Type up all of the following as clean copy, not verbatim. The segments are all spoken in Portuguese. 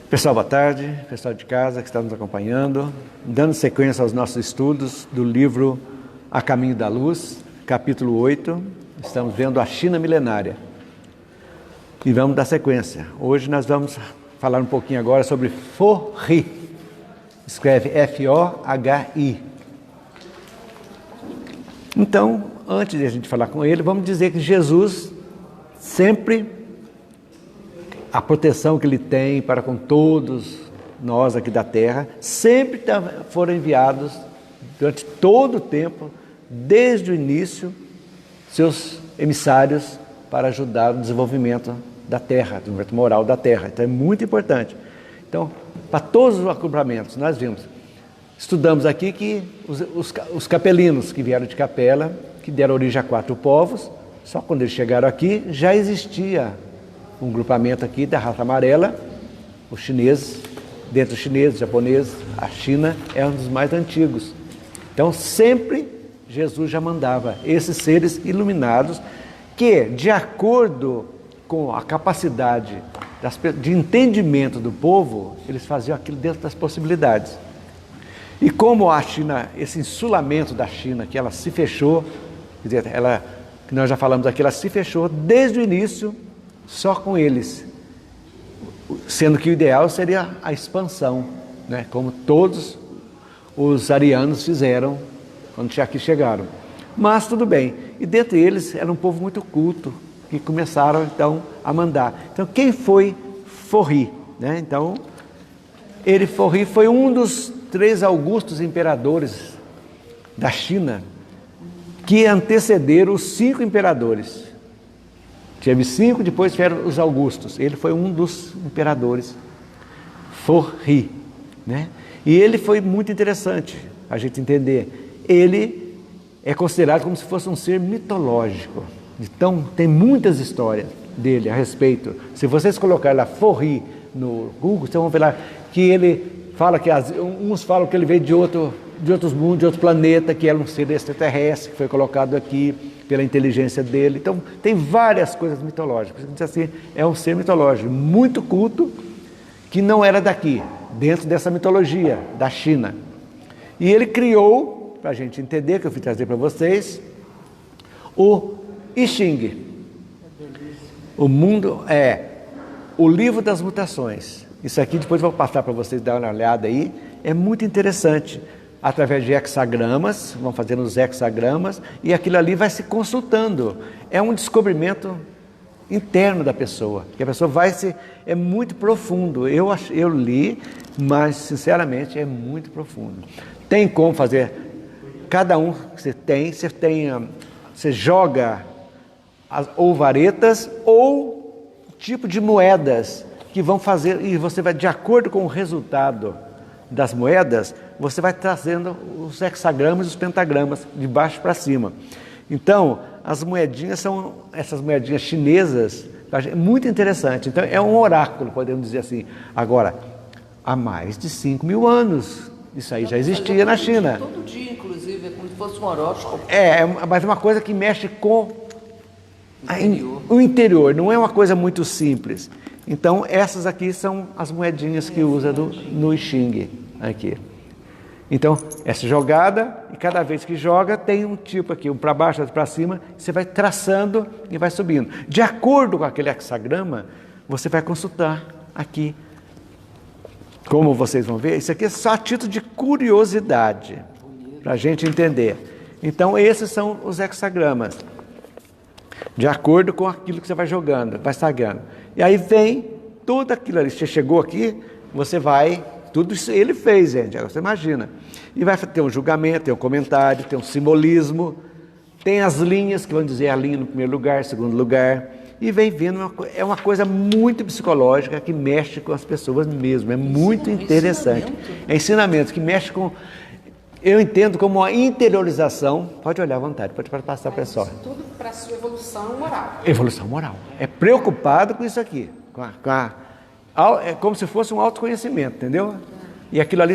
Pessoal, boa tarde. Pessoal de casa que está nos acompanhando. Dando sequência aos nossos estudos do livro A Caminho da Luz, capítulo 8. Estamos vendo a China milenária. E vamos dar sequência. Hoje nós vamos falar um pouquinho agora sobre Forri. Escreve F-O-H-I. Então, antes de a gente falar com ele, vamos dizer que Jesus sempre, a proteção que ele tem para com todos nós aqui da terra, sempre foram enviados durante todo o tempo, desde o início, seus emissários para ajudar no desenvolvimento da terra, do desenvolvimento moral da terra. Então é muito importante. Então, para todos os acampamentos, nós vimos, estudamos aqui que os capelinos que vieram de Capela, que deram origem a 4 povos, só quando eles chegaram aqui já existia um grupamento aqui da raça amarela, os chineses, dentro dos chineses, japoneses, a China é um dos mais antigos. Então sempre Jesus já mandava esses seres iluminados que, de acordo com a capacidade de entendimento do povo, eles faziam aquilo dentro das possibilidades. E como a China, esse insulamento da China, que ela se fechou, quer dizer, que nós já falamos aqui, ela se fechou desde o início, só com eles, sendo que o ideal seria a expansão, né? Como todos os arianos fizeram quando aqui chegaram. Mas tudo bem, e dentre eles era um povo muito culto, que começaram então a mandar. Então quem foi Forri? Né? Então, Forri foi um dos 3 augustos imperadores da China, que antecederam os 5 imperadores. Teve 5, depois vieram os augustos. Ele foi um dos imperadores, Forri, né? E ele foi muito interessante a gente entender. Ele é considerado como se fosse um ser mitológico. Então, tem muitas histórias dele a respeito. Se vocês colocarem lá Forri no Google, vocês vão ver lá que ele fala que uns falam que ele veio de outros mundos, de outro planeta, que era um ser extraterrestre, que foi colocado aqui pela inteligência dele. Então, tem várias coisas mitológicas. Diz assim, é um ser mitológico, muito culto, que não era daqui, dentro dessa mitologia da China. E ele criou, para a gente entender, que eu fui trazer para vocês, o I Ching. O mundo o livro das mutações. Isso aqui depois eu vou passar para vocês dar uma olhada aí. É muito interessante. Através de hexagramas, vão fazendo os hexagramas, e aquilo ali vai se consultando. É um descobrimento interno da pessoa, que a pessoa é muito profundo. Eu li, mas sinceramente é muito profundo. Tem como fazer, cada um que você joga ou varetas ou tipo de moedas que vão fazer, e você vai, de acordo com o resultado das moedas, você vai trazendo os hexagramas e os pentagramas de baixo para cima. Então, as moedinhas são essas moedinhas chinesas, é muito interessante. Então, é um oráculo, podemos dizer assim. Agora, há mais de 5.000 anos, isso aí já existia na China. Todo dia, inclusive, é como se fosse um horóscopo. Mas é uma coisa que mexe com o interior, não é uma coisa muito simples. Então, essas aqui são as moedinhas que usa no I Ching, aqui. Então, essa jogada, e cada vez que joga, tem um tipo aqui, um para baixo, outro para cima, você vai traçando e vai subindo. De acordo com aquele hexagrama, você vai consultar aqui. Como vocês vão ver, isso aqui é só a título de curiosidade, para a gente entender. Então, esses são os hexagramas. De acordo com aquilo que você vai jogando, vai sagando. E aí vem tudo aquilo ali. Você chegou aqui, você vai... Tudo isso ele fez, gente. Agora você imagina. E vai ter um julgamento, tem um comentário, tem um simbolismo, tem as linhas que vão dizer a linha no primeiro lugar, segundo lugar. E vem vindo, é uma coisa muito psicológica que mexe com as pessoas mesmo. É muito interessante. É ensinamento que mexe com... Eu entendo como uma interiorização. Pode olhar à vontade, pode passar para a pessoa. Tudo para a sua evolução moral. Evolução moral. É preocupado com isso aqui. É como se fosse um autoconhecimento, entendeu? E aquilo ali,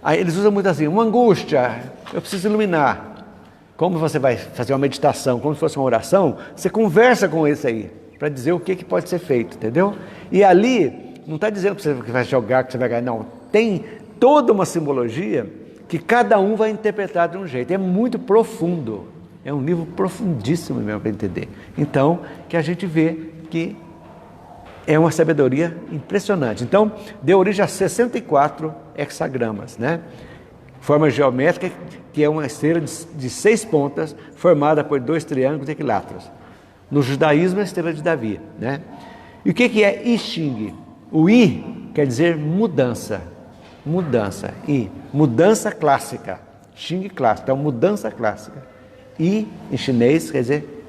aí eles usam muito assim, uma angústia, eu preciso iluminar. Como você vai fazer uma meditação, como se fosse uma oração, você conversa com esse aí, para dizer o que pode ser feito, entendeu? E ali não está dizendo que você vai jogar, que você vai ganhar, não. Tem toda uma simbologia que cada um vai interpretar de um jeito. É muito profundo, é um livro profundíssimo mesmo para entender. Então, que a gente vê que é uma sabedoria impressionante. Então, deu origem a 64 hexagramas, né? Forma geométrica, que é uma estrela de 6 pontas, formada por 2 triângulos equiláteros. No judaísmo, é a estrela de Davi, né? E o que é I Ching? O I quer dizer mudança. Mudança. I. Mudança clássica. Xing clássica. Então, mudança clássica. I, em chinês, quer dizer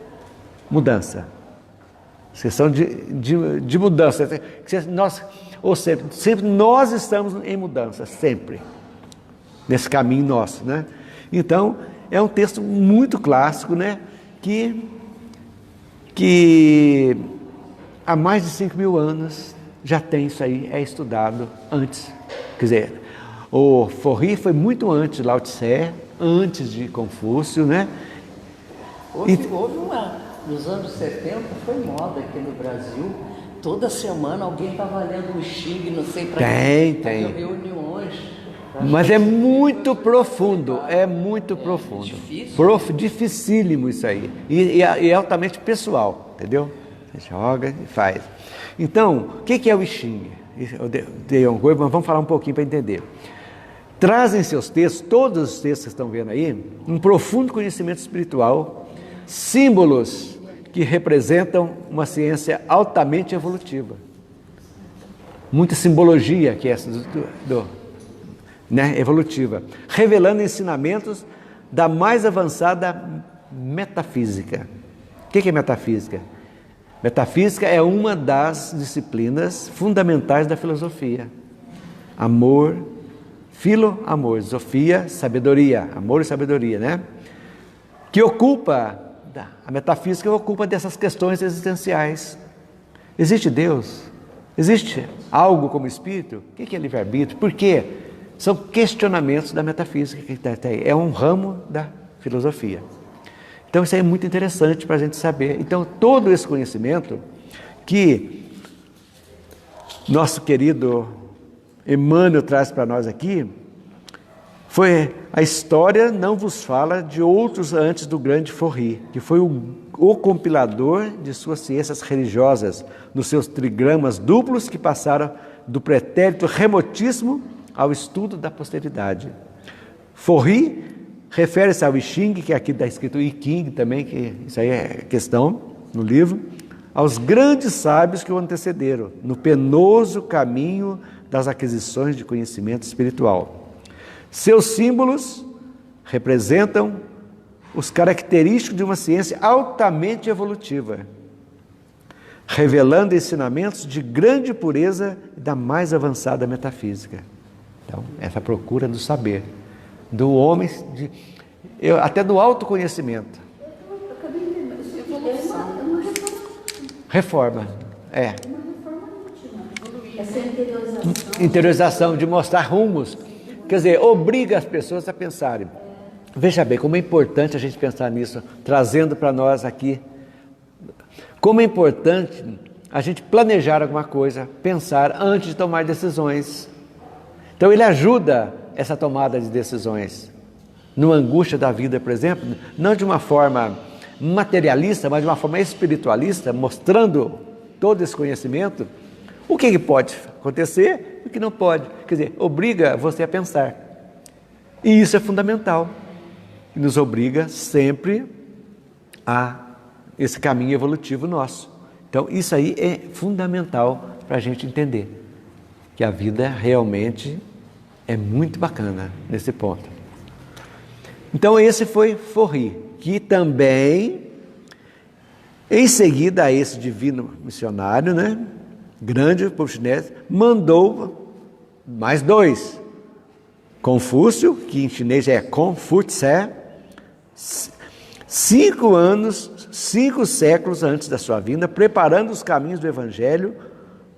mudança. Questão de mudança. Ou seja, sempre nós estamos em mudança, sempre. Nesse caminho nosso, né? Então, é um texto muito clássico, né? Que há mais de 5.000 anos já tem isso aí, é estudado antes. Quer dizer, o Forri foi muito antes de Lao Tse, antes de Confúcio, né? Houve nos anos 70, foi moda aqui no Brasil. Toda semana alguém estava lendo o Xing, não sei para quê. Tem reuniões. Mas é muito profundo, é muito profundo. Difícil. Dificílimo isso aí. E é altamente pessoal, entendeu? Você joga e faz. Então, o que é o I Ching? Mas vamos falar um pouquinho para entender. Trazem seus textos, todos os textos que estão vendo aí, um profundo conhecimento espiritual, símbolos que representam uma ciência altamente evolutiva. Muita simbologia que é essa evolutiva, revelando ensinamentos da mais avançada metafísica. O que é metafísica? Metafísica é uma das disciplinas fundamentais da filosofia. Amor, amor, Sofia, sabedoria, amor e sabedoria, né? Que a metafísica ocupa dessas questões existenciais. Existe Deus? Existe algo como espírito? O que é livre-arbítrio? Por quê? São questionamentos da metafísica que está aí. É um ramo da filosofia. Então isso aí é muito interessante para a gente saber. Então todo esse conhecimento que nosso querido Emmanuel traz para nós aqui, foi a história não vos fala de outros antes do grande Forri, que foi o compilador de suas ciências religiosas, nos seus trigramas duplos que passaram do pretérito remotíssimo ao estudo da posteridade. Forri refere-se ao I Ching, que aqui está escrito I King também, que isso aí é questão no livro, aos grandes sábios que o antecederam, no penoso caminho das aquisições de conhecimento espiritual. Seus símbolos representam os característicos de uma ciência altamente evolutiva, revelando ensinamentos de grande pureza e da mais avançada metafísica. Então, essa procura do saber, do homem, até do autoconhecimento. Reforma, Essa interiorização, de mostrar rumos. Quer dizer, obriga as pessoas a pensarem. Veja bem, como é importante a gente pensar nisso, trazendo para nós aqui. Como é importante a gente planejar alguma coisa, pensar antes de tomar decisões. Então ele ajuda essa tomada de decisões. Numa angústia da vida, por exemplo, não de uma forma materialista, mas de uma forma espiritualista, mostrando todo esse conhecimento, o que pode acontecer e o que não pode. Quer dizer, obriga você a pensar. E isso é fundamental. E nos obriga sempre a esse caminho evolutivo nosso. Então, isso aí é fundamental para a gente entender que a vida realmente é muito bacana nesse ponto. Então, esse foi Forri, que também, em seguida a esse divino missionário, né, grande povo chinês, mandou mais 2. Confúcio, que em chinês é Confúcio, 5 séculos antes da sua vinda, preparando os caminhos do Evangelho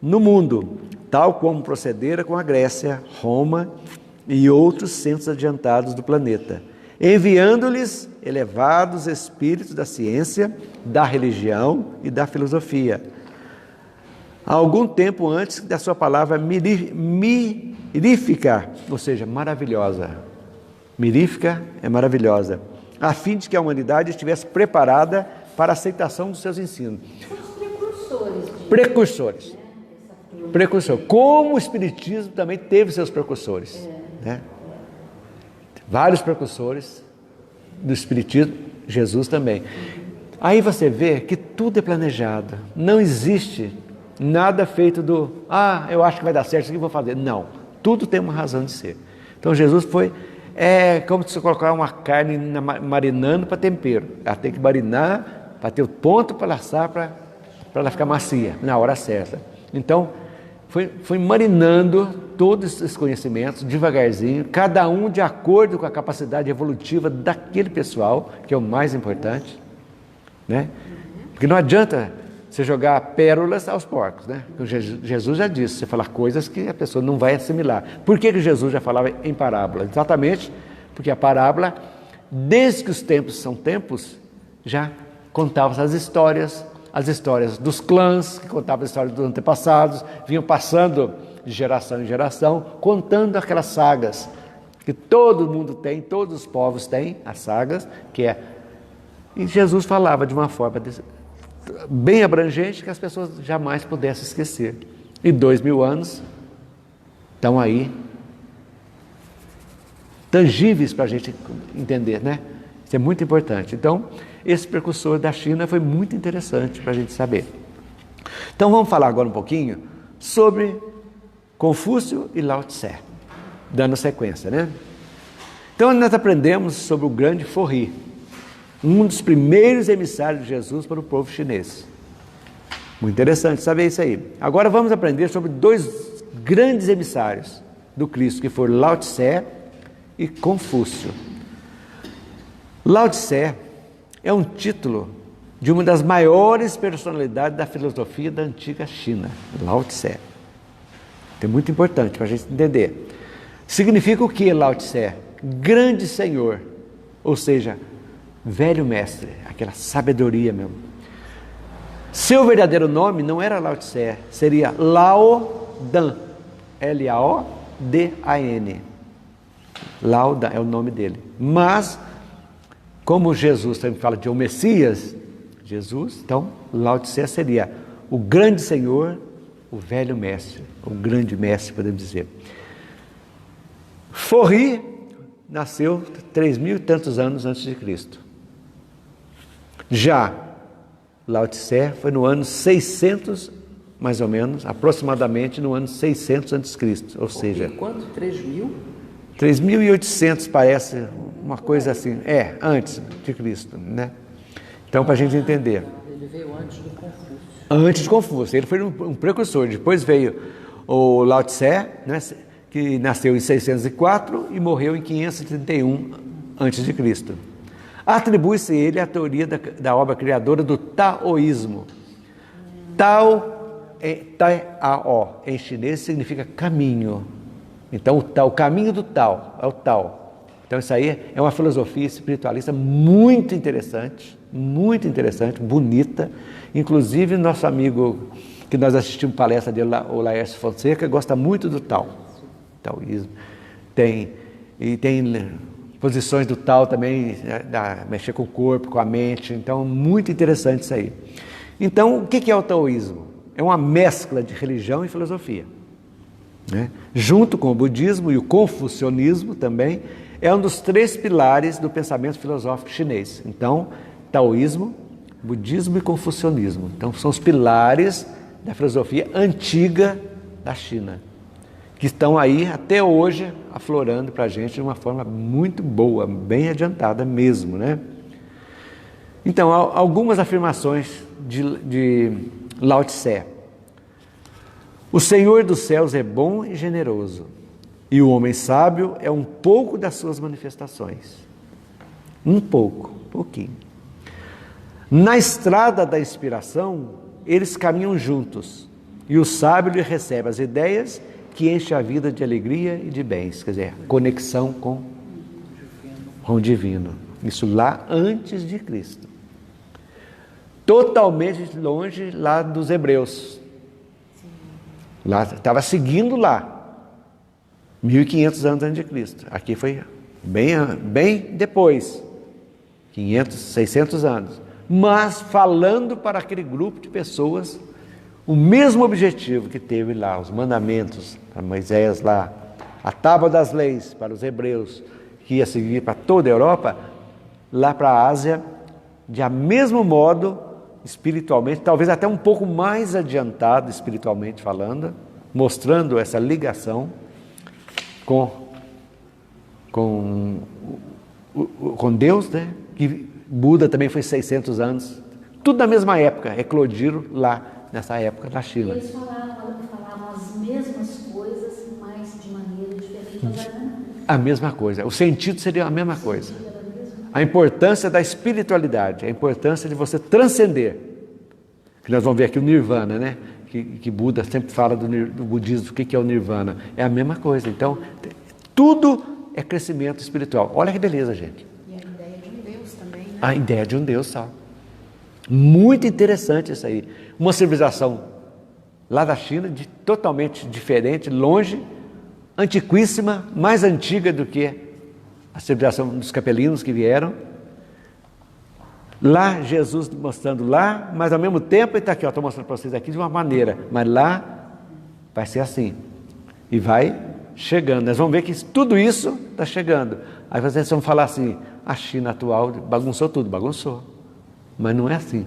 no mundo, tal como procedera com a Grécia, Roma e outros centros adiantados do planeta, enviando-lhes elevados espíritos da ciência, da religião e da filosofia, algum tempo antes da sua palavra mirífica, ou seja, maravilhosa. Mirífica é maravilhosa, a fim de que a humanidade estivesse preparada para a aceitação dos seus ensinos. São os precursores. Precursor. Como o Espiritismo também teve seus precursores. Né? Vários precursores do Espiritismo, Jesus também. Aí você vê que tudo é planejado. Não existe nada feito eu acho que vai dar certo, isso aqui eu vou fazer. Não, tudo tem uma razão de ser. Então Jesus foi, como se você colocar uma carne marinando para tempero. Ela tem que marinar para ter o ponto para assar, para ela ficar macia, na hora certa. Então, foi marinando todos esses conhecimentos, devagarzinho, cada um de acordo com a capacidade evolutiva daquele pessoal, que é o mais importante, né? Porque não adianta você jogar pérolas aos porcos, né? Jesus já disse, você falar coisas que a pessoa não vai assimilar. Por que Jesus já falava em parábola? Exatamente porque a parábola, desde que os tempos são tempos, já contava as histórias dos clãs, que contavam as histórias dos antepassados, vinham passando de geração em geração, contando aquelas sagas que todo mundo tem, todos os povos têm, as sagas, e Jesus falava de uma forma bem abrangente que as pessoas jamais pudessem esquecer. E 2000 anos estão aí, tangíveis para a gente entender, né? Isso é muito importante. Então, esse precursor da China foi muito interessante para a gente saber. Então, vamos falar agora um pouquinho sobre Confúcio e Lao Tse, dando sequência, né? Então, nós aprendemos sobre o grande Forri, um dos primeiros emissários de Jesus para o povo chinês. Muito interessante saber isso aí. Agora vamos aprender sobre dois grandes emissários do Cristo, que foram Lao Tse e Confúcio. Lao Tse é um título de uma das maiores personalidades da filosofia da antiga China, Lao Tse. É muito importante para a gente entender. Significa o que Lao Tse? Grande Senhor, ou seja, velho mestre, aquela sabedoria mesmo. Seu verdadeiro nome não era Lao Tse, seria Lao Dan, Laodan. Lao Dan é o nome dele. Mas, como Jesus sempre fala de o Messias, Jesus, então Lao Tse seria o grande Senhor, o velho mestre, o grande mestre, podemos dizer. Forri nasceu 3.000 e tantos anos antes de Cristo. Já Lao Tse foi no ano 600, mais ou menos, aproximadamente no ano 600 antes de Cristo, ou seja... Quanto? 3.000? 3.800 parece uma coisa assim, antes de Cristo, né? Então, para a gente entender. Ele veio antes do Confúcio. Antes de Confúcio, ele foi um precursor. Depois veio o Lao Tse, né, que nasceu em 604 e morreu em 531 antes de Cristo. Atribui-se a ele a teoria da obra criadora do taoísmo. Tao, Tao, em chinês significa caminho. Então, o caminho do Tao, é o Tao. Então, isso aí é uma filosofia espiritualista muito interessante, bonita. Inclusive, nosso amigo, que nós assistimos palestra dele, o Laércio Fonseca, gosta muito do taoísmo. Tem posições do Tao também, mexer com o corpo, com a mente. Então, muito interessante isso aí. Então, o que é o taoísmo? É uma mescla de religião e filosofia. Né? Junto com o budismo e o confucionismo também, é um dos 3 pilares do pensamento filosófico chinês. Então, taoísmo, budismo e confucionismo. Então, são os pilares da filosofia antiga da China, que estão aí até hoje aflorando para a gente de uma forma muito boa, bem adiantada mesmo, né? Então, algumas afirmações de Lao Tse. O Senhor dos céus é bom e generoso, e o homem sábio é um pouco das suas manifestações. Pouquinho. Na estrada da inspiração, eles caminham juntos, e o sábio lhe recebe as ideias que enchem a vida de alegria e de bens, quer dizer, conexão com o divino. Isso lá antes de Cristo. Totalmente longe lá dos hebreus. Lá estava seguindo lá, 1500 anos antes de Cristo. Aqui foi bem depois, 500, 600 anos. Mas falando para aquele grupo de pessoas o mesmo objetivo que teve lá, os mandamentos para Moisés lá, a tábua das leis para os hebreus, que ia seguir para toda a Europa, lá para a Ásia, de mesmo modo, espiritualmente, talvez até um pouco mais adiantado espiritualmente falando, mostrando essa ligação com Deus, né? Que Buda também foi 600 anos, tudo na mesma época, eclodiram lá nessa época da China. Eles falavam as mesmas coisas, mas de maneira diferente. A mesma coisa, o sentido seria a mesma coisa. A importância da espiritualidade, a importância de você transcender. Que nós vamos ver aqui o Nirvana, né? Que Buda sempre fala do budismo, o que é o Nirvana. É a mesma coisa. Então, tudo é crescimento espiritual. Olha que beleza, gente. E a ideia de um Deus também, né? A ideia de um Deus só. Muito interessante isso aí. Uma civilização lá da China, totalmente diferente, longe, antiquíssima, mais antiga do que a civilização dos capelinos que vieram. Lá, Jesus mostrando lá, mas ao mesmo tempo, ele está aqui, estou mostrando para vocês aqui de uma maneira, mas lá vai ser assim. E vai chegando. Nós vamos ver que tudo isso está chegando. Aí vocês vão falar assim, a China atual bagunçou tudo, bagunçou. Mas não é assim.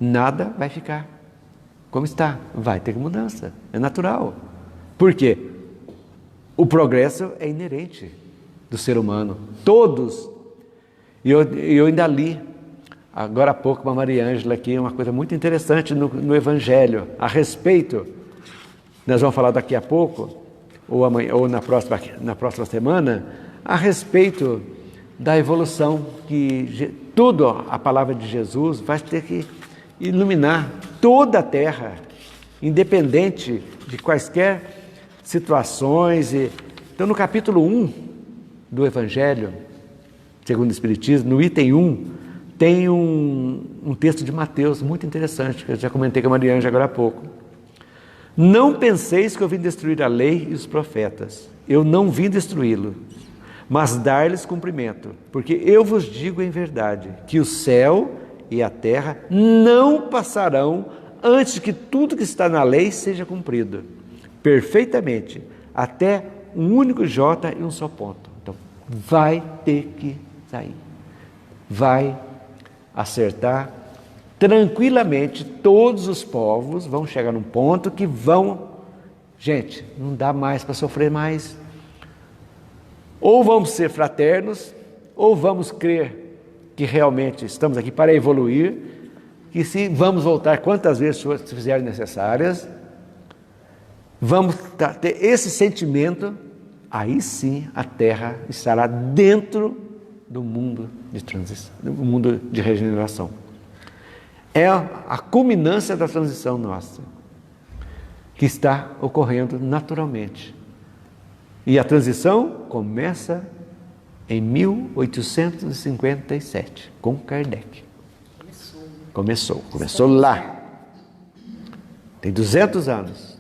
Nada vai ficar como está. Vai ter mudança. É natural. Por quê? O progresso é inerente do ser humano. Todos. E eu ainda li, agora há pouco, para a Maria Ângela aqui, uma coisa muito interessante no Evangelho, a respeito, nós vamos falar daqui a pouco, ou amanhã, ou na próxima semana, a respeito da evolução, que tudo a palavra de Jesus vai ter que iluminar toda a terra, independente de quaisquer situações. Então, no capítulo 1 do Evangelho, segundo o Espiritismo, no item 1, tem um texto de Mateus muito interessante, que eu já comentei com a Maria Ângela agora há pouco. Não penseis que eu vim destruir a lei e os profetas. Eu não vim destruí-lo, mas dar-lhes cumprimento. Porque eu vos digo em verdade, que o céu e a terra não passarão antes que tudo que está na lei seja cumprido. Perfeitamente, até um único J e um só ponto. Então, vai ter que sair. Vai acertar tranquilamente. Todos os povos vão chegar num ponto que vão... Gente, não dá mais para sofrer mais. Ou vamos ser fraternos, ou vamos crer que realmente estamos aqui para evoluir, que se vamos voltar quantas vezes se fizerem necessárias, vamos ter esse sentimento, aí sim a Terra estará dentro do mundo de transição, do mundo de regeneração. É a culminância da transição nossa, que está ocorrendo naturalmente. E a transição começa em 1857, com Kardec. Começou lá. Tem 200 anos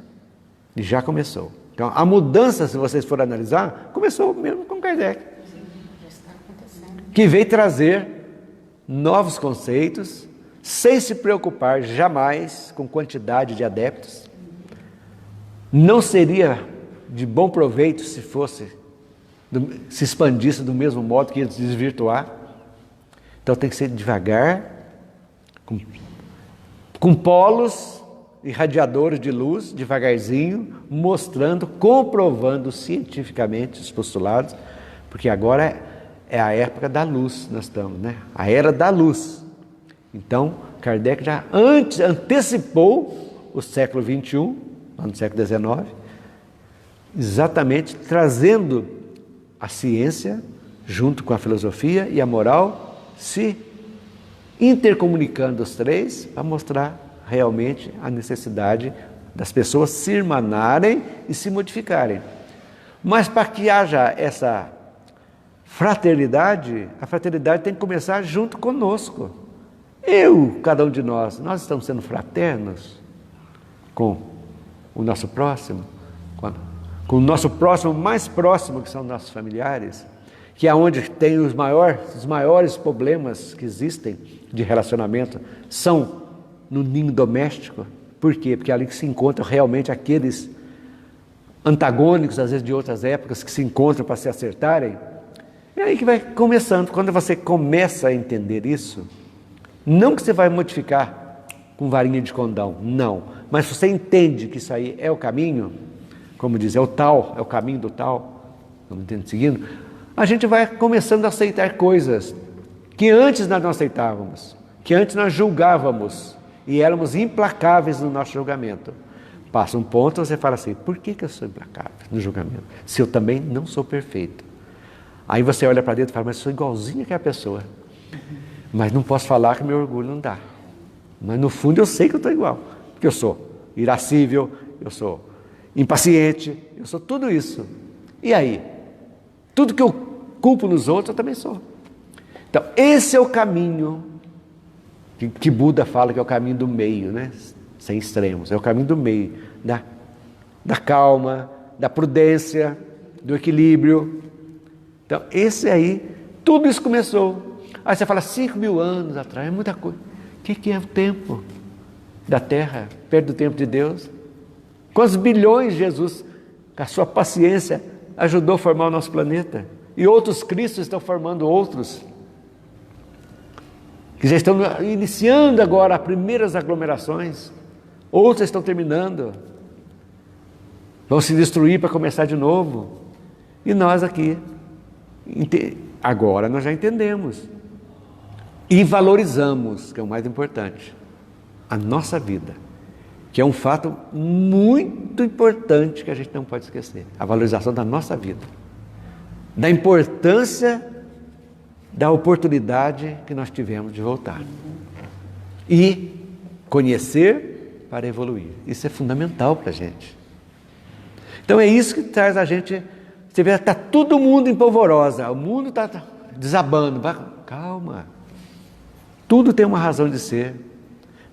e já começou. Então, a mudança, se vocês forem analisar, começou mesmo com Kardec. Que veio trazer novos conceitos, sem se preocupar jamais com quantidade de adeptos. Não seria de bom proveito se se expandisse do mesmo modo que ia se desvirtuar. Então tem que ser devagar, com polos irradiadores de luz, devagarzinho, mostrando, comprovando cientificamente os postulados, porque agora é a época da luz, nós estamos, né? A era da luz. Então, Kardec já antecipou o século XXI, lá no século XIX, exatamente trazendo a ciência, junto com a filosofia e a moral, se intercomunicando os três, para mostrar realmente a necessidade das pessoas se irmanarem e se modificarem. Mas para que haja essa fraternidade, a fraternidade tem que começar junto conosco. Cada um de nós estamos sendo fraternos com o nosso próximo, com o nosso próximo mais próximo, que são nossos familiares, que é onde tem os maiores problemas que existem de relacionamento, são no ninho doméstico. Por quê? Porque é ali que se encontram realmente aqueles antagônicos, às vezes de outras épocas, que se encontram para se acertarem. É aí que vai começando. Quando você começa a entender isso, não que você vai modificar com varinha de condão, não. Mas você entende que isso aí é o caminho, como diz, é o tal, é o caminho do tal, vamos seguindo, a gente vai começando a aceitar coisas que antes nós não aceitávamos, que antes nós julgávamos e éramos implacáveis no nosso julgamento. Passa um ponto, você fala assim, por que eu sou implacável no julgamento? Se eu também não sou perfeito. Aí você olha para dentro e fala, mas eu sou igualzinho que a pessoa. Mas não posso falar que meu orgulho não dá. Mas no fundo eu sei que eu estou igual. Porque eu sou irascível, eu sou impaciente, eu sou tudo isso. E aí? Tudo que eu culpo nos outros, eu também sou. Então, esse é o caminho que Buda fala que é o caminho do meio, né? Sem extremos. É o caminho do meio, da calma, da prudência, do equilíbrio. Então, esse aí, tudo isso começou. Aí você fala, 5.000 anos atrás, é muita coisa. O que é o tempo da Terra, perto do tempo de Deus? Quantos bilhões Jesus, com a sua paciência, ajudou a formar o nosso planeta? E outros Cristos estão formando outros, que já estão iniciando agora as primeiras aglomerações, outros estão terminando, vão se destruir para começar de novo. E nós aqui, agora nós já entendemos e valorizamos, que é o mais importante, a nossa vida, que é um fato muito importante que a gente não pode esquecer, a valorização da nossa vida, da importância da oportunidade que nós tivemos de voltar e conhecer para evoluir. Isso é fundamental para a gente. Então é isso que traz a gente. Você vê, está todo mundo em polvorosa, o mundo está desabando. Calma, tudo tem uma razão de ser.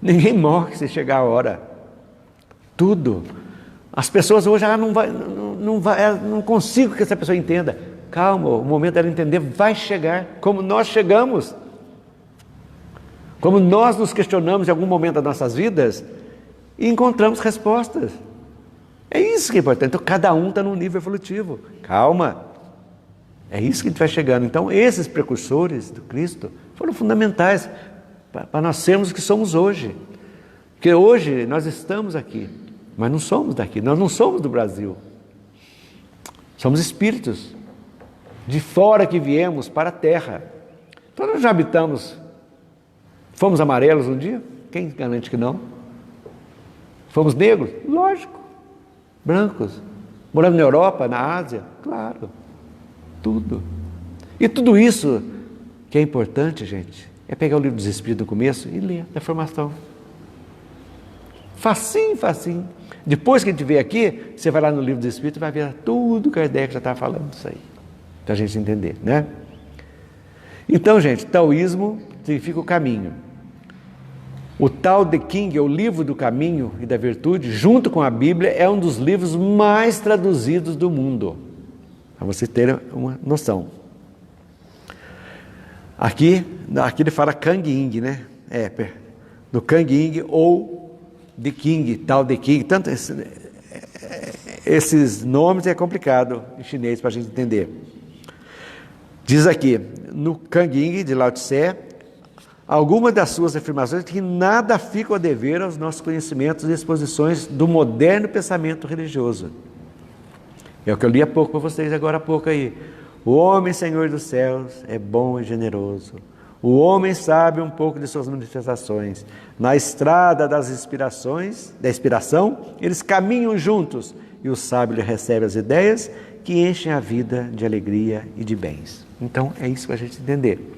Ninguém morre se chegar a hora. Tudo. As pessoas hoje não consigo que essa pessoa entenda. Calma, o momento dela entender vai chegar, como nós chegamos. Como nós nos questionamos em algum momento das nossas vidas e encontramos respostas. É isso que é importante. Então cada um está num nível evolutivo. Calma. É isso que a gente vai chegando. Então esses precursores do Cristo foram fundamentais para nós sermos o que somos hoje. Porque hoje nós estamos aqui, mas não somos daqui, nós não somos do Brasil. Somos espíritos de fora que viemos para a Terra. Então nós já habitamos, fomos amarelos um dia? Quem garante que não? Fomos negros? Lógico. Brancos. Morando na Europa, na Ásia? Claro. Tudo. E tudo isso que é importante, gente, é pegar o livro dos Espíritos no começo e ler da formação. Facinho, facinho. Depois que a gente vê aqui, você vai lá no livro dos Espíritos e vai ver tudo que Kardec já está falando disso aí. Para a gente entender, né? Então, gente, taoísmo significa o caminho. O Tao Te Ching, o livro do caminho e da virtude, junto com a Bíblia, é um dos livros mais traduzidos do mundo. Para vocês terem uma noção. Aqui ele fala Kang Ying, né? Do Kang Ying ou de King, Tao Te Ching. Tanto esses nomes é complicado em chinês para a gente entender. Diz aqui, no Kang Ying de Lao Tse, algumas das suas afirmações que nada ficam a dever aos nossos conhecimentos e exposições do moderno pensamento religioso. É o que eu li há pouco para vocês, agora há pouco aí. O homem, Senhor dos céus, é bom e generoso. O homem sabe um pouco de suas manifestações. Na estrada da inspiração, eles caminham juntos e o sábio lhe recebe as ideias que enchem a vida de alegria e de bens. Então, é isso para a gente entender.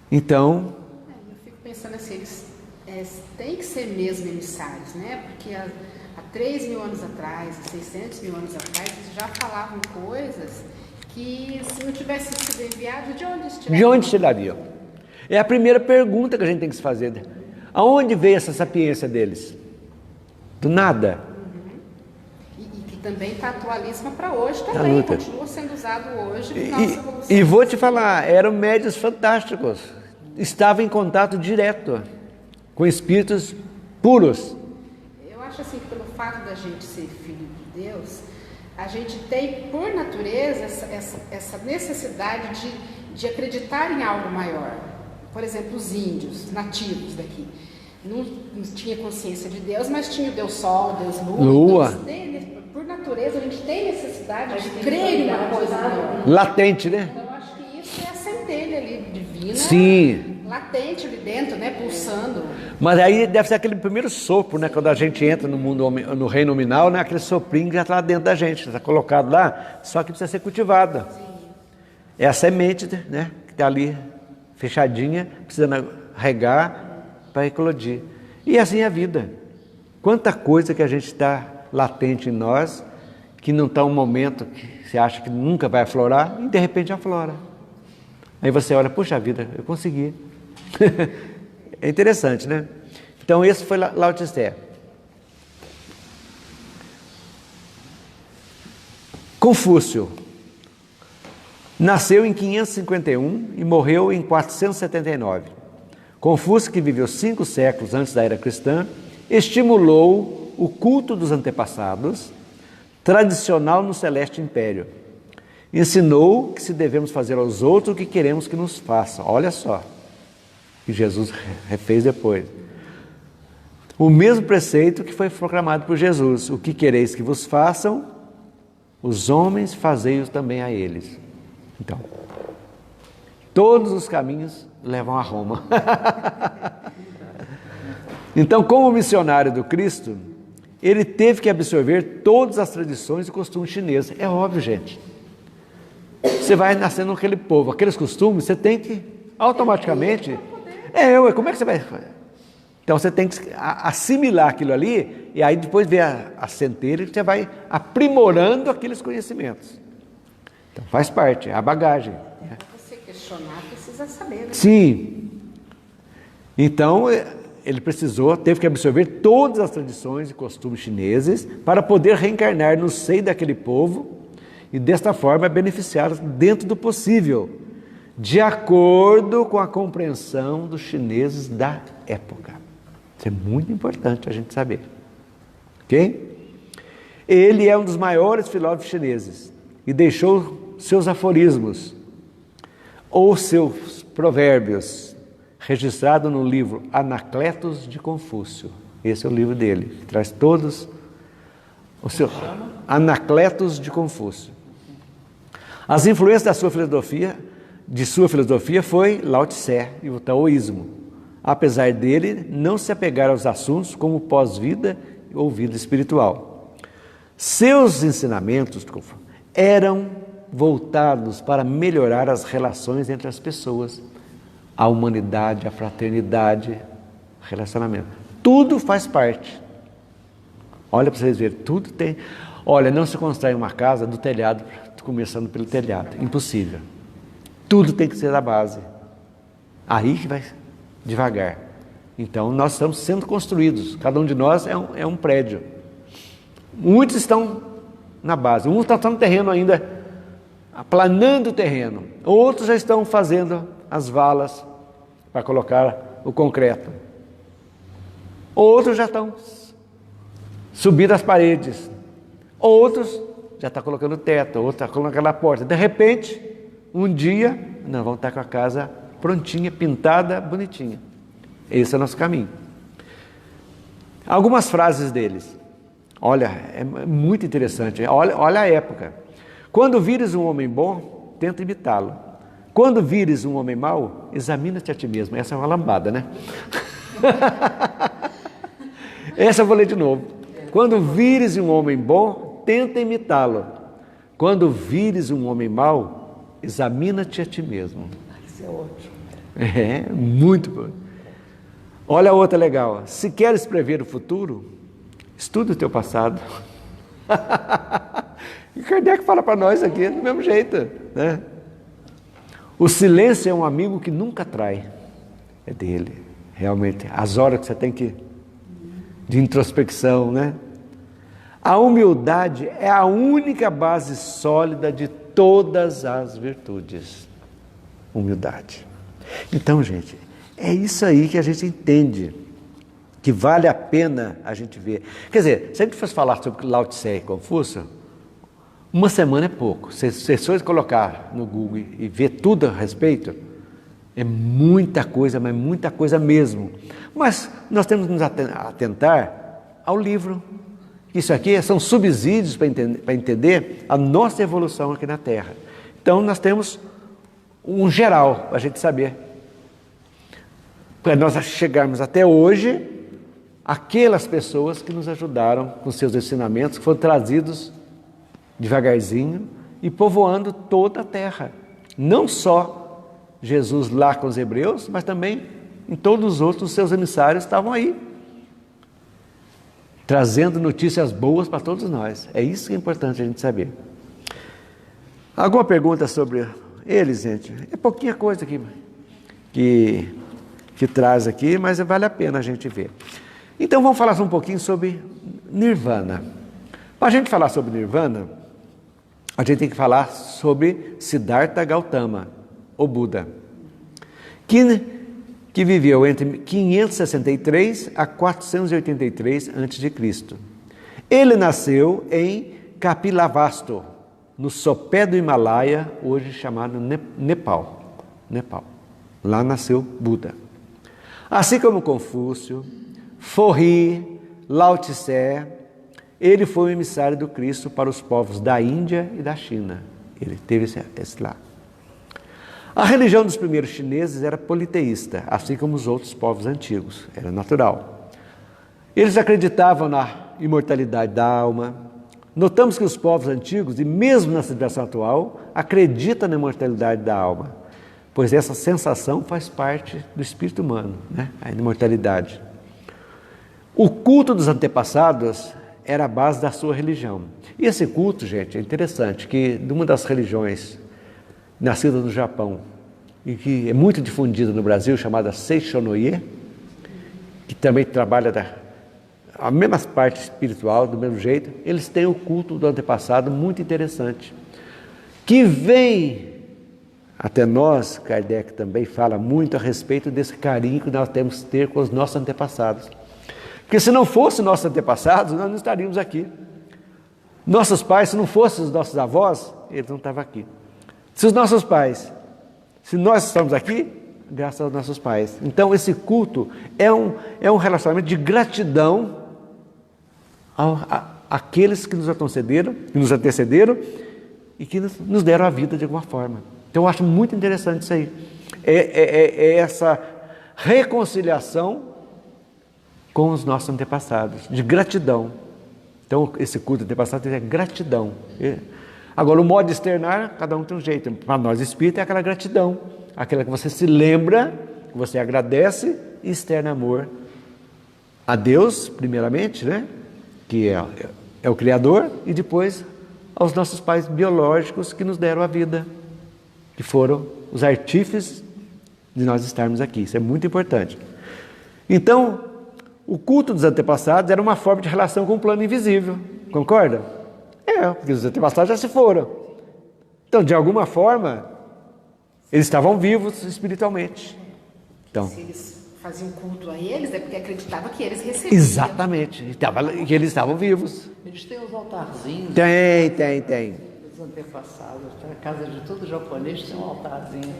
Então... Eu fico pensando assim, eles têm que ser mesmo emissários, né? Porque há 3.000 anos atrás, 600.000 anos atrás, eles já falavam coisas que, se não tivesse sido enviado, de onde estiveriam? De onde tirariam? É a primeira pergunta que a gente tem que se fazer. Aonde veio essa sapiência deles? do nada. E que também está atualíssima para hoje também, luta. continua sendo usado hoje por nossa evolução. E vou te falar, eram médios fantásticos, estavam em contato direto com espíritos puros. Eu acho assim que pelo fato da gente ser filho de Deus, a gente tem por natureza essa necessidade de acreditar em algo maior. Por exemplo, os índios nativos daqui não tinha consciência de Deus, mas tinha o Deus Sol, o Deus Lua. Então, por natureza, a gente tem necessidade de crer em uma coisa maior. Latente, né? Então, eu acho que isso é a centelha ali divina. Sim. Latente ali dentro, né? Pulsando. Mas aí deve ser aquele primeiro sopro, né? Quando a gente entra no mundo, no reino nominal, né? Aquele soprinho que já está lá dentro da gente, está colocado lá, só que precisa ser cultivado. É a semente, né? Que está ali fechadinha, precisa regar para eclodir. E assim é a vida. Quanta coisa que a gente está latente em nós, que não está um momento que você acha que nunca vai aflorar, e de repente aflora. Aí você olha, puxa vida, eu consegui. É interessante, né? Então esse foi Lao Tse. Confúcio nasceu em 551 e morreu em 479. Confúcio, que viveu 5 séculos antes da era cristã, estimulou o culto dos antepassados, tradicional no Celeste Império. Ensinou que se devemos fazer aos outros o que queremos que nos façam. Olha só, que Jesus refez depois. O mesmo preceito que foi proclamado por Jesus: o que quereis que vos façam, os homens fazei-os também a eles. Então, todos os caminhos levam a Roma. Então, como missionário do Cristo, ele teve que absorver todas as tradições e costumes chineses. É óbvio, gente. Você vai nascendo naquele povo, aqueles costumes, você tem que automaticamente... como é que você vai... Então você tem que assimilar aquilo ali, e aí depois ver a centelha, que você vai aprimorando aqueles conhecimentos. Então faz parte, é a bagagem. Para você questionar, precisa saber, né? Sim. Então ele teve que absorver todas as tradições e costumes chineses para poder reencarnar no seio daquele povo e desta forma beneficiá-los dentro do possível, de acordo com a compreensão dos chineses da época. Isso é muito importante a gente saber. Ok? Ele é um dos maiores filósofos chineses e deixou seus aforismos ou seus provérbios registrados no livro Anacletos de Confúcio. Esse é o livro dele, que traz todos os seus Anacletos de Confúcio. As influências de sua filosofia foi Lao Tse e o taoísmo, apesar dele não se apegar aos assuntos como pós-vida ou vida espiritual. Seus ensinamentos eram voltados para melhorar as relações entre as pessoas, a humanidade, a fraternidade, relacionamento. Tudo faz parte. Olha para vocês verem, tudo tem... Olha, não se constrói uma casa do telhado, começando pelo telhado, impossível. Tudo tem que ser da base. Aí que vai devagar. Então nós estamos sendo construídos, cada um de nós é um prédio. Muitos estão na base, uns estão no terreno ainda, aplanando o terreno, outros já estão fazendo as valas para colocar o concreto, outros já estão subindo as paredes, outros já estão colocando o teto, outros estão colocando a porta. De repente, um dia, nós vamos estar com a casa prontinha, pintada, bonitinha. Esse é o nosso caminho. Algumas frases deles. Olha, é muito interessante. Olha a época. Quando vires um homem bom, tenta imitá-lo. Quando vires um homem mau, examina-te a ti mesmo. Essa é uma lambada, né? Essa eu vou ler de novo. Quando vires um homem bom, tenta imitá-lo. Quando vires um homem mau, examina-te a ti mesmo. Isso é ótimo. É, muito bom. Olha a outra legal. Se queres prever o futuro, estuda o teu passado. E Kardec fala para nós aqui do mesmo jeito, né? O silêncio é um amigo que nunca trai. É dele, realmente. As horas que você tem que de introspecção, né? A humildade é a única base sólida de todas as virtudes. Humildade. Então, gente, é isso aí que a gente entende, que vale a pena a gente ver. Quer dizer, se a gente fosse falar sobre Lao Tse e Confúcio, uma semana é pouco. Se vocês colocar no Google e ver tudo a respeito, é muita coisa, mas muita coisa mesmo. Mas nós temos que nos atentar ao livro. Isso aqui são subsídios para entender a nossa evolução aqui na Terra. Então nós temos um geral para a gente saber. Para nós chegarmos até hoje, aquelas pessoas que nos ajudaram com seus ensinamentos, que foram trazidos devagarzinho e povoando toda a Terra. Não só Jesus lá com os hebreus, mas também em todos os outros seus emissários estavam aí, trazendo notícias boas para todos nós. É isso que é importante a gente saber. Alguma pergunta sobre eles, gente? É pouquinha coisa aqui que traz aqui, mas vale a pena a gente ver. Então vamos falar um pouquinho sobre Nirvana. Para a gente falar sobre Nirvana, a gente tem que falar sobre Siddhartha Gautama, o Buda, que viveu entre 563 a 483 a.C. Ele nasceu em Kapilavastu, no sopé do Himalaia, hoje chamado Nepal. Lá nasceu Buda. Assim como Confúcio, Forri, Lao Tse, ele foi o emissário do Cristo para os povos da Índia e da China. Ele teve esse lá. A religião dos primeiros chineses era politeísta, assim como os outros povos antigos, era natural. Eles acreditavam na imortalidade da alma. Notamos que os povos antigos, e mesmo na civilização atual, acreditam na imortalidade da alma, pois essa sensação faz parte do espírito humano, né? A imortalidade. O culto dos antepassados era a base da sua religião. E esse culto, gente, é interessante, que de uma das religiões nascida no Japão e que é muito difundida no Brasil, chamada Seishonoye, que também trabalha a mesma parte espiritual, do mesmo jeito, eles têm o culto do antepassado muito interessante, que vem até nós. Kardec também fala muito a respeito desse carinho que nós temos que ter com os nossos antepassados. Porque se não fossem nossos antepassados, nós não estaríamos aqui. Nossos pais, se não fossem os nossos avós, eles não estavam aqui. Se os nossos pais, se nós estamos aqui, graças aos nossos pais. Então esse culto é um relacionamento de gratidão àqueles que nos antecederam e que nos deram a vida de alguma forma. Então eu acho muito interessante isso aí. É essa reconciliação com os nossos antepassados, de gratidão. Então esse culto antepassado é gratidão. Agora o modo de externar, cada um tem um jeito. Para nós espíritas é aquela gratidão, aquela que você se lembra, que você agradece e externa amor a Deus, primeiramente, né? Que é o Criador, e depois aos nossos pais biológicos que nos deram a vida, que foram os artífices de nós estarmos aqui. Isso é muito importante. Então, o culto dos antepassados era uma forma de relação com o plano invisível, concorda? Porque os antepassados já se foram. Então, de alguma forma, eles estavam vivos espiritualmente. Então, se eles faziam culto a eles, é porque acreditavam que eles recebiam. Exatamente, que eles estavam vivos. Eles têm os altarzinhos. Tem. Os antepassados. A casa de todo japonês tem um altarzinho.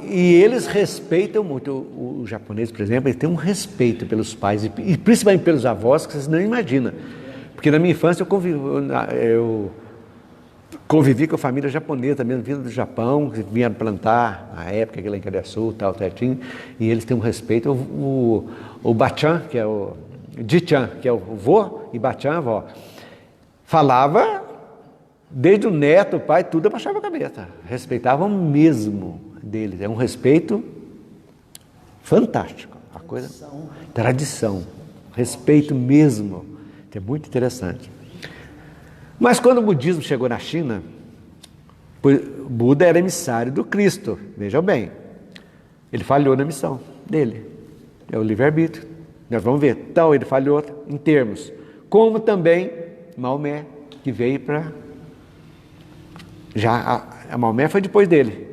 E eles respeitam muito. O japonês, por exemplo, ele tem um respeito pelos pais e principalmente pelos avós, que vocês não imaginam. Porque na minha infância eu convivi com a família japonesa, mesmo vindo do Japão, que vieram plantar na época, aqui lá em Cariaçu, tal, certinho, e eles têm um respeito. O Bachan, que é o Dichan, que é o vô, e Bachan, a avó, falava desde o neto, o pai, tudo abaixava a cabeça. Respeitavam mesmo deles. É um respeito fantástico. A coisa, tradição, respeito mesmo. É muito interessante. Mas quando o budismo chegou na China, Buda era emissário do Cristo. Vejam bem, ele falhou na missão dele. É o livre-arbítrio. Nós vamos ver. Então, ele falhou em termos. Como também Maomé, que veio para... Já a Maomé foi depois dele.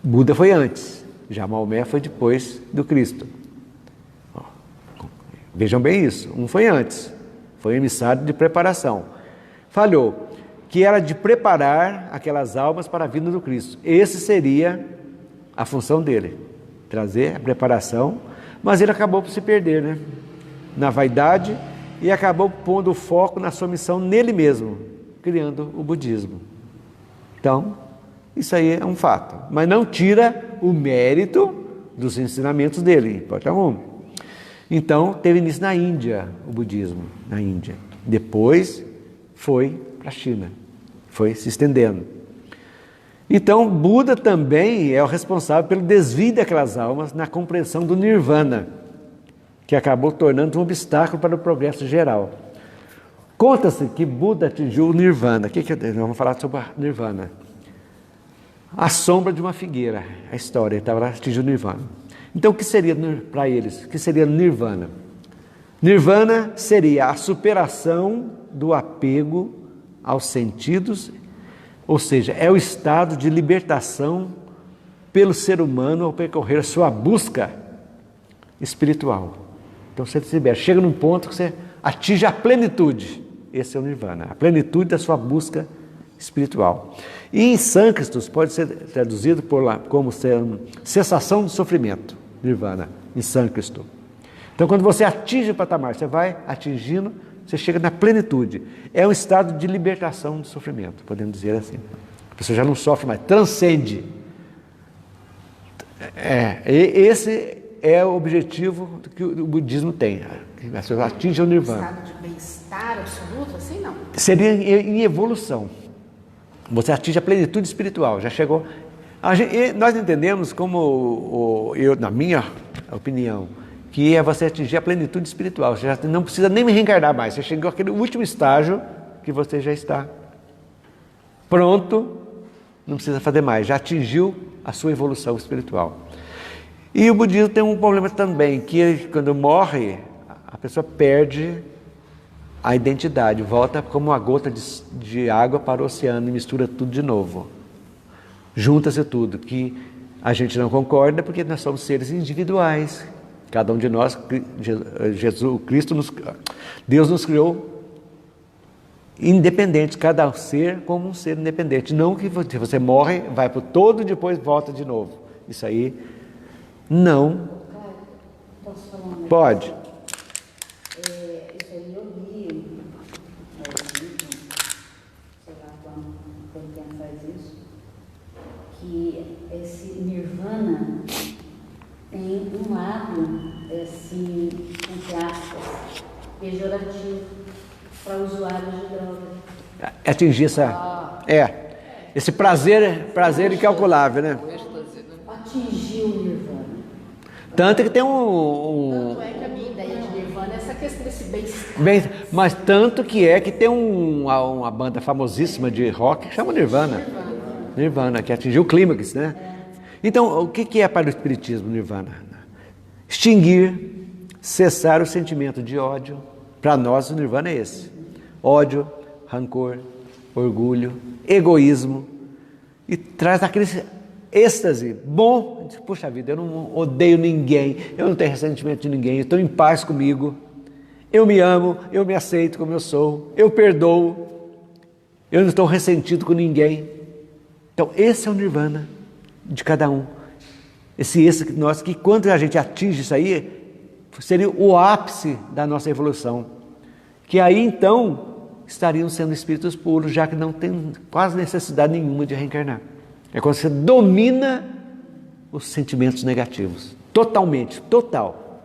Buda foi antes. Já Maomé foi depois do Cristo. Vejam bem isso. Um foi antes. Foi emissário de preparação. Falhou. Que era de preparar aquelas almas para a vinda do Cristo. Esse seria a função dele. Trazer a preparação. Mas ele acabou por se perder, né? Na vaidade, e acabou pondo o foco na sua missão nele mesmo, criando o budismo. Então, isso aí é um fato. Mas não tira o mérito dos ensinamentos dele, em hipótese alguma. Então, teve início na Índia, o budismo, na Índia. Depois foi para a China, foi se estendendo. Então, Buda também é o responsável pelo desvio daquelas almas na compreensão do Nirvana, que acabou tornando um obstáculo para o progresso geral. Conta-se que Buda atingiu o Nirvana. Vamos falar sobre a Nirvana. A sombra de uma figueira, a história, ele estava lá, atingiu o Nirvana. Então, o que seria para eles? O que seria Nirvana? Nirvana seria a superação do apego aos sentidos, ou seja, é o estado de libertação pelo ser humano ao percorrer a sua busca espiritual. Então você se liberta, chega num ponto que você atinge a plenitude. Esse é o Nirvana, a plenitude da sua busca espiritual. E em sânscrito pode ser traduzido como cessação do sofrimento, Nirvana, em sânscrito. Então quando você atinge o patamar, você vai atingindo, você chega na plenitude. É um estado de libertação do sofrimento, podemos dizer assim. A pessoa já não sofre mais, transcende. Esse é o objetivo que o budismo tem. Que a pessoa atinja o Nirvana. Um estado de bem-estar absoluto, assim não? Seria em evolução. Você atinge a plenitude espiritual, já chegou. Nós entendemos como, na minha opinião, que é você atingir a plenitude espiritual. Você já não precisa nem me reencarnar mais. Você chegou àquele último estágio que você já está pronto, não precisa fazer mais. Já atingiu a sua evolução espiritual. E o budismo tem um problema também, que quando morre, a pessoa perde a identidade, volta como uma gota de água para o oceano e mistura tudo de novo. Junta-se tudo, que a gente não concorda porque nós somos seres individuais. Cada um de nós, Deus nos criou independentes, cada ser como um ser independente. Não que você morre, vai para o todo e depois volta de novo. Isso aí não. Posso falar um negócio? Pode. Isso aí eu li, sei lá quanto tempo faz isso, que esse Nirvana tem um lado, assim, entre aspas, pejorativo para usuários de droga. Atingir esse prazer incalculável, né? Atingir o Nirvana. Tanto que tem Tanto é que a minha ideia de Nirvana é essa questão desse bem-estar. mas tanto que tem uma banda famosíssima de rock que chama Nirvana. Nirvana, que atingiu o clímax, né? Então, o que é para o Espiritismo Nirvana? Extinguir, cessar o sentimento de ódio. Para nós, o Nirvana é esse. Ódio, rancor, orgulho, egoísmo. E traz aquele êxtase bom. Puxa vida, eu não odeio ninguém, eu não tenho ressentimento de ninguém, eu estou em paz comigo. Eu me amo, eu me aceito como eu sou, eu perdoo, eu não estou ressentido com ninguém. Então, esse é o Nirvana de cada um. Que quando a gente atinge isso aí, seria o ápice da nossa evolução. Que aí, então, estariam sendo espíritos puros, já que não tem quase necessidade nenhuma de reencarnar. É quando você domina os sentimentos negativos. Totalmente, total.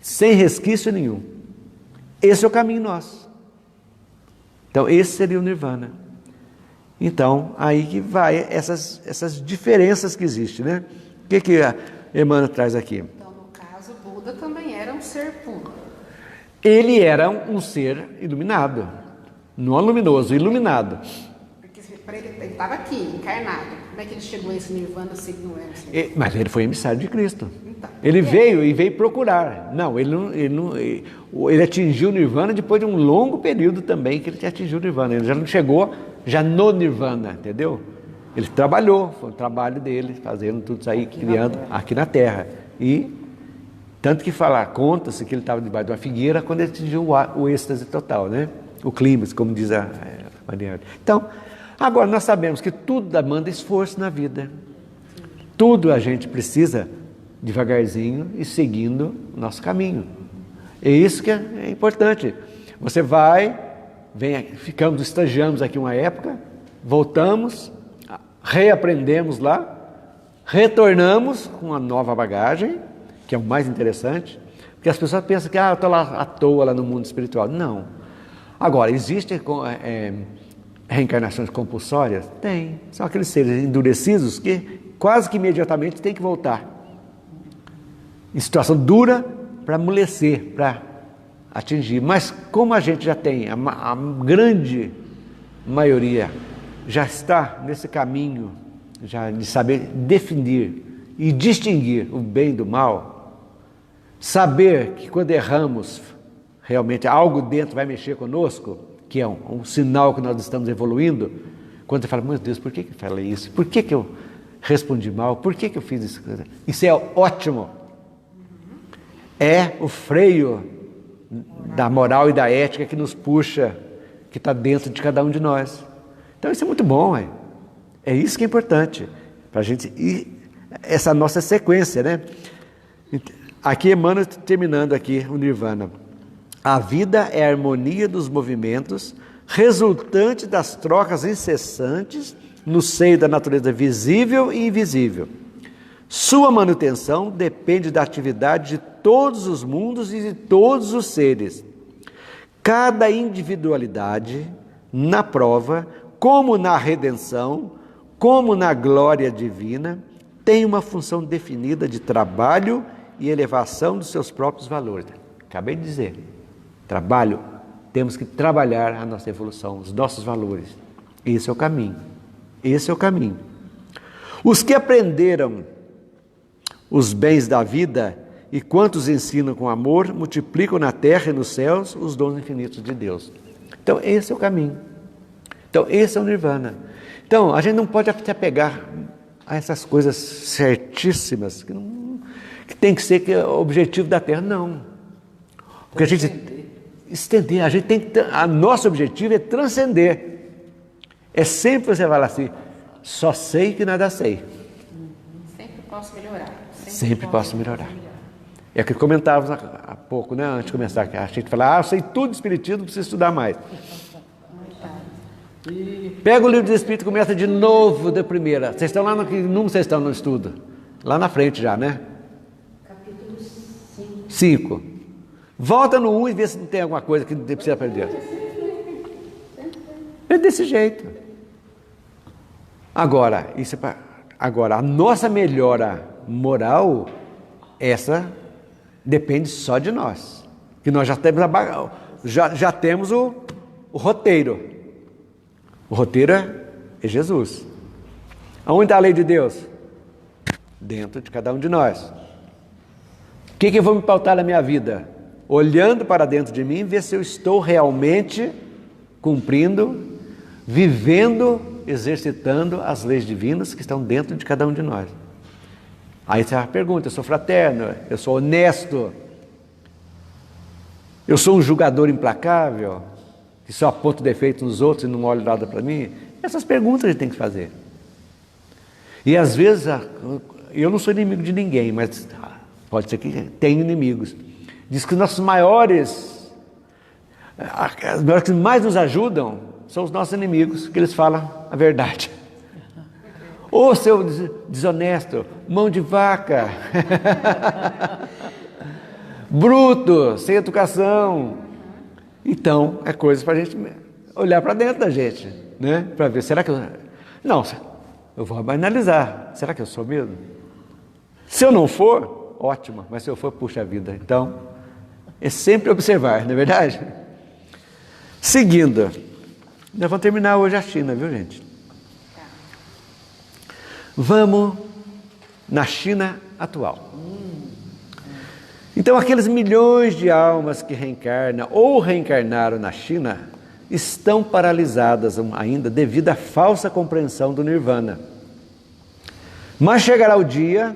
Sem resquício nenhum. Esse é o caminho nosso. Então, esse seria o Nirvana. Então, aí que vai essas diferenças que existem, né? O que a Emmanuel traz aqui? Então, no caso, Buda também era um ser puro. Ele era um ser iluminado, não luminoso, iluminado. Porque Para ele estava aqui, encarnado. Como é que ele chegou a esse nirvana se ele não era assim? Mas ele foi emissário de Cristo. Então, Ele veio procurar. Não, ele atingiu o nirvana depois de um longo período também que ele atingiu o nirvana. Ele já não chegou já no nirvana, entendeu? Ele trabalhou, foi o trabalho dele, fazendo tudo isso aí, criando aqui na Terra. E tanto que conta-se que ele estava debaixo de uma figueira quando ele atingiu o êxtase total, né? O clímax, como diz a Mariana. Então, agora nós sabemos que tudo demanda esforço na vida. Tudo a gente precisa devagarzinho e seguindo o nosso caminho. É isso que é importante. Você estagiamos aqui uma época, voltamos, reaprendemos lá, retornamos com uma nova bagagem, que é o mais interessante, porque as pessoas pensam que eu estou lá à toa lá no mundo espiritual. Não. Agora, existem reencarnações compulsórias? Tem. São aqueles seres endurecidos que quase que imediatamente têm que voltar. Em situação dura para amolecer, para atingir. Mas como a gente já tem, a grande maioria já está nesse caminho já de saber definir e distinguir o bem do mal, saber que quando erramos, realmente algo dentro vai mexer conosco, que é um sinal que nós estamos evoluindo. Quando você fala, meu Deus, por que eu falei isso? Por que eu respondi mal? Por que eu fiz isso? Isso é ótimo. É o freio da moral e da ética que nos puxa, que está dentro de cada um de nós. Então isso é muito bom, é isso que é importante, para a gente ir, essa nossa sequência, né? Aqui Emmanuel terminando aqui o Nirvana. A vida é a harmonia dos movimentos, resultante das trocas incessantes no seio da natureza visível e invisível. Sua manutenção depende da atividade de todos os mundos e de todos os seres. Cada individualidade, na prova, como na redenção, como na glória divina, tem uma função definida de trabalho e elevação dos seus próprios valores. Acabei de dizer, trabalho, temos que trabalhar a nossa evolução, os nossos valores. Esse é o caminho. Esse é o caminho. Os que aprenderam os bens da vida e quantos ensinam com amor, multiplicam na terra e nos céus os dons infinitos de Deus. Então, esse é o caminho. Então, esse é o Nirvana. Então, a gente não pode se apegar a essas coisas certíssimas, que tem que ser o objetivo da Terra, não. Porque a gente estender, a gente tem que, nosso objetivo é transcender. É sempre você falar assim, só sei que nada sei. Sempre posso melhorar. Sempre posso melhorar. É o que comentávamos há pouco, né? Antes de começar, a gente fala, eu sei tudo de espiritismo, não preciso estudar mais. Pega o livro do Espírito e começa de novo da primeira. Vocês estão lá, que número vocês estão no estudo? Lá na frente já, né? Capítulo 5. 5. Volta no 1 e vê se não tem alguma coisa que precisa aprender. É desse jeito. Agora, a nossa melhora moral, essa depende só de nós. Que nós já temos o roteiro. O roteiro é Jesus. Aonde está a lei de Deus? Dentro de cada um de nós. O que eu vou me pautar na minha vida? Olhando para dentro de mim, ver se eu estou realmente cumprindo, vivendo, exercitando as leis divinas que estão dentro de cada um de nós. Aí você pergunta, eu sou fraterno, eu sou honesto, eu sou um julgador implacável, que só aponta defeitos nos outros e não olha nada para mim? Essas perguntas a gente tem que fazer. E às vezes, eu não sou inimigo de ninguém, mas pode ser que tenha inimigos. Diz que os nossos maiores, os que mais nos ajudam, são os nossos inimigos, que eles falam a verdade. Ô seu desonesto, mão de vaca, bruto, sem educação. Então, é coisa para a gente olhar para dentro da gente, né? Para ver, será que eu... Não, eu vou analisar. Será que eu sou mesmo? Se eu não for, ótimo. Mas se eu for, puxa vida. Então, é sempre observar, não é verdade? Seguindo. Nós vamos terminar hoje a China, viu, gente? Vamos na China atual. Então, aqueles milhões de almas que reencarnam ou reencarnaram na China estão paralisadas ainda devido à falsa compreensão do Nirvana. Mas chegará o dia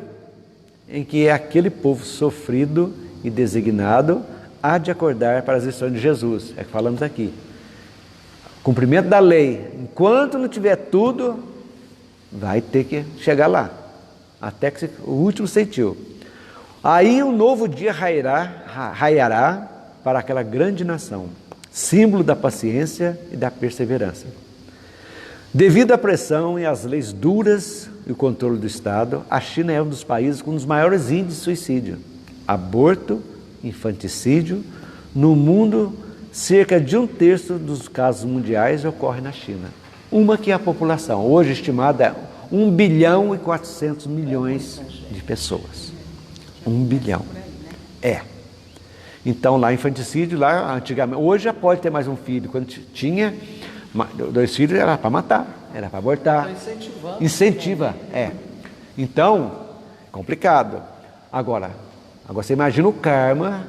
em que aquele povo sofrido e designado há de acordar para as lições de Jesus. É que falamos aqui. Cumprimento da lei. Enquanto não tiver tudo, vai ter que chegar lá. Até que o último sentiu. Aí um novo dia raiará para aquela grande nação, símbolo da paciência e da perseverança. Devido à pressão e às leis duras e o controle do Estado, a China é um dos países com os maiores índices de suicídio, aborto, infanticídio. No mundo, cerca de 1/3 dos casos mundiais ocorre na China. Uma que é a população, hoje estimada é 1 bilhão e 400 milhões de pessoas. 1 bilhão. É. Então, lá infanticídio, lá antigamente, hoje já pode ter mais um filho. Quando tinha 2 filhos, era para matar, era para abortar. Incentiva, é. Então, complicado. Agora você imagina o karma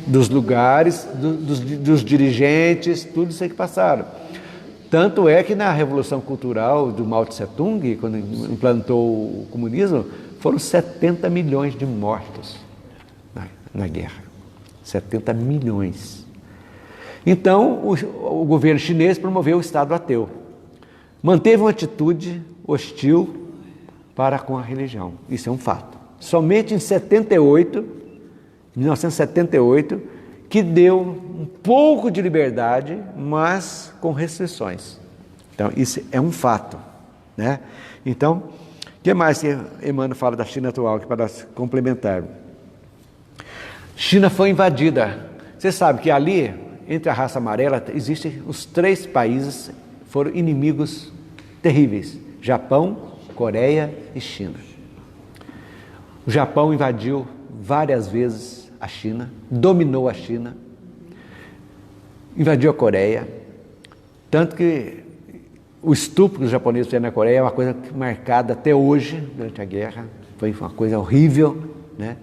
dos lugares, dos dirigentes, tudo isso aí que passaram. Tanto é que na Revolução Cultural do Mao Tse Tung, quando implantou o comunismo, foram 70 milhões de mortos na guerra. 70 milhões. Então, o governo chinês promoveu o Estado ateu. Manteve uma atitude hostil para com a religião. Isso é um fato. Somente em 1978, que deu um pouco de liberdade, mas com restrições. Então, isso é um fato, né? Então, o que mais que Emmanuel fala da China atual, que para complementar? China foi invadida. Você sabe que ali, entre a raça amarela, existem os 3 países, foram inimigos terríveis: Japão, Coreia e China. O Japão invadiu várias vezes a China, dominou a China, invadiu a Coreia, tanto que o estupro que os japoneses fizeram na Coreia é uma coisa marcada até hoje, durante a guerra, foi uma coisa horrível, né?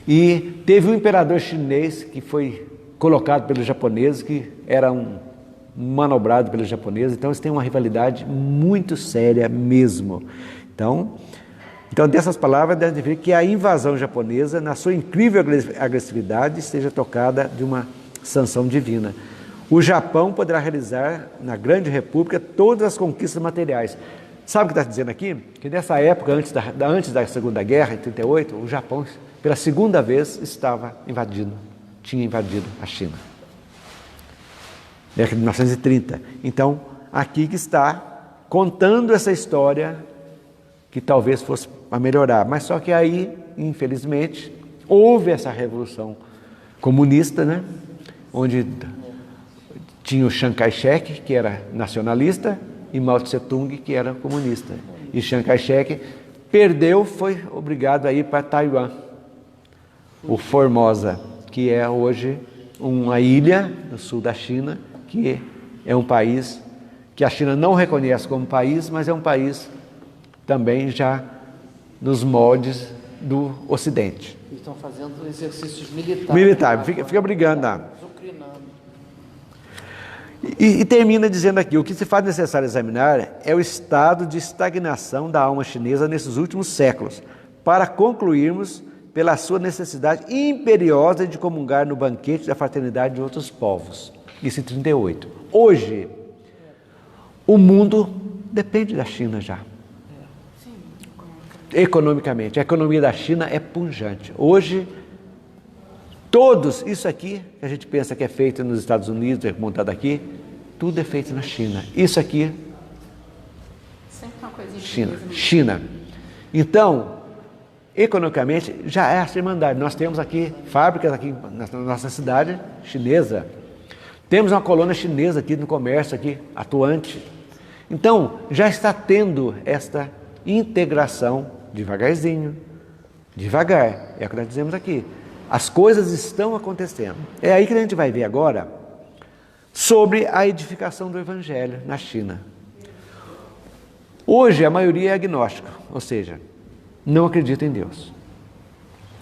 E teve um imperador chinês que foi colocado pelos japoneses, que era manobrado pelos japoneses, então eles têm uma rivalidade muito séria mesmo. Então dessas palavras deve ver que a invasão japonesa, na sua incrível agressividade, esteja tocada de uma sanção divina. O Japão poderá realizar na Grande República todas as conquistas materiais. Sabe o que está dizendo aqui? Que nessa época, antes da Segunda Guerra, em 1938, o Japão, pela segunda vez, tinha invadido a China. Década de 1930. Então, aqui que está contando essa história que talvez fosse para melhorar. Mas só que aí, infelizmente, houve essa revolução comunista, né? Onde tinha o Chiang Kai-shek, que era nacionalista, e Mao Tse-tung, que era comunista. E Chiang Kai-shek perdeu, foi obrigado a ir para Taiwan, o Formosa, que é hoje uma ilha no sul da China, que é um país que a China não reconhece como país, mas é um país também já nos moldes do Ocidente. Estão fazendo exercícios militares. Fica brigando lá. E termina dizendo aqui: o que se faz necessário examinar é o estado de estagnação da alma chinesa nesses últimos séculos, para concluirmos pela sua necessidade imperiosa de comungar no banquete da fraternidade de outros povos. Isso em 1938. Hoje, o mundo depende da China já. Economicamente, a economia da China é pujante. Hoje, isso aqui que a gente pensa que é feito nos Estados Unidos, é montado aqui, tudo é feito na China. Isso aqui, sempre uma coisa China. Então, economicamente, já é essa irmandade. Nós temos aqui fábricas aqui na nossa cidade chinesa. Temos uma colônia chinesa aqui no comércio, aqui, atuante. Então, já está tendo esta integração devagarzinho, devagar. É o que nós dizemos aqui. As coisas estão acontecendo. É aí que a gente vai ver agora sobre a edificação do Evangelho na China. Hoje a maioria é agnóstica, ou seja, não acredita em Deus.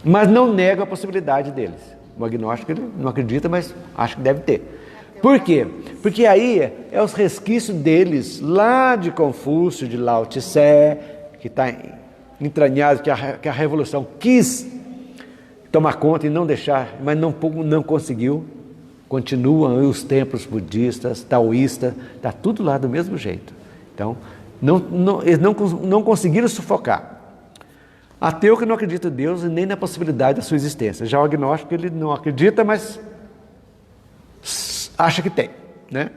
Mas não nega a possibilidade deles. O agnóstico ele não acredita, mas acha que deve ter. Por quê? Porque aí é os resquícios deles, lá de Confúcio, de Lao Tse, que está entranhado, que a Revolução quis tomar conta e não deixar, mas não conseguiu. Continuam os templos budistas, taoístas, está tudo lá do mesmo jeito. Então, eles não conseguiram sufocar. Ateu que não acredita em Deus e nem na possibilidade da sua existência. Já o agnóstico, ele não acredita, mas acha que tem, né?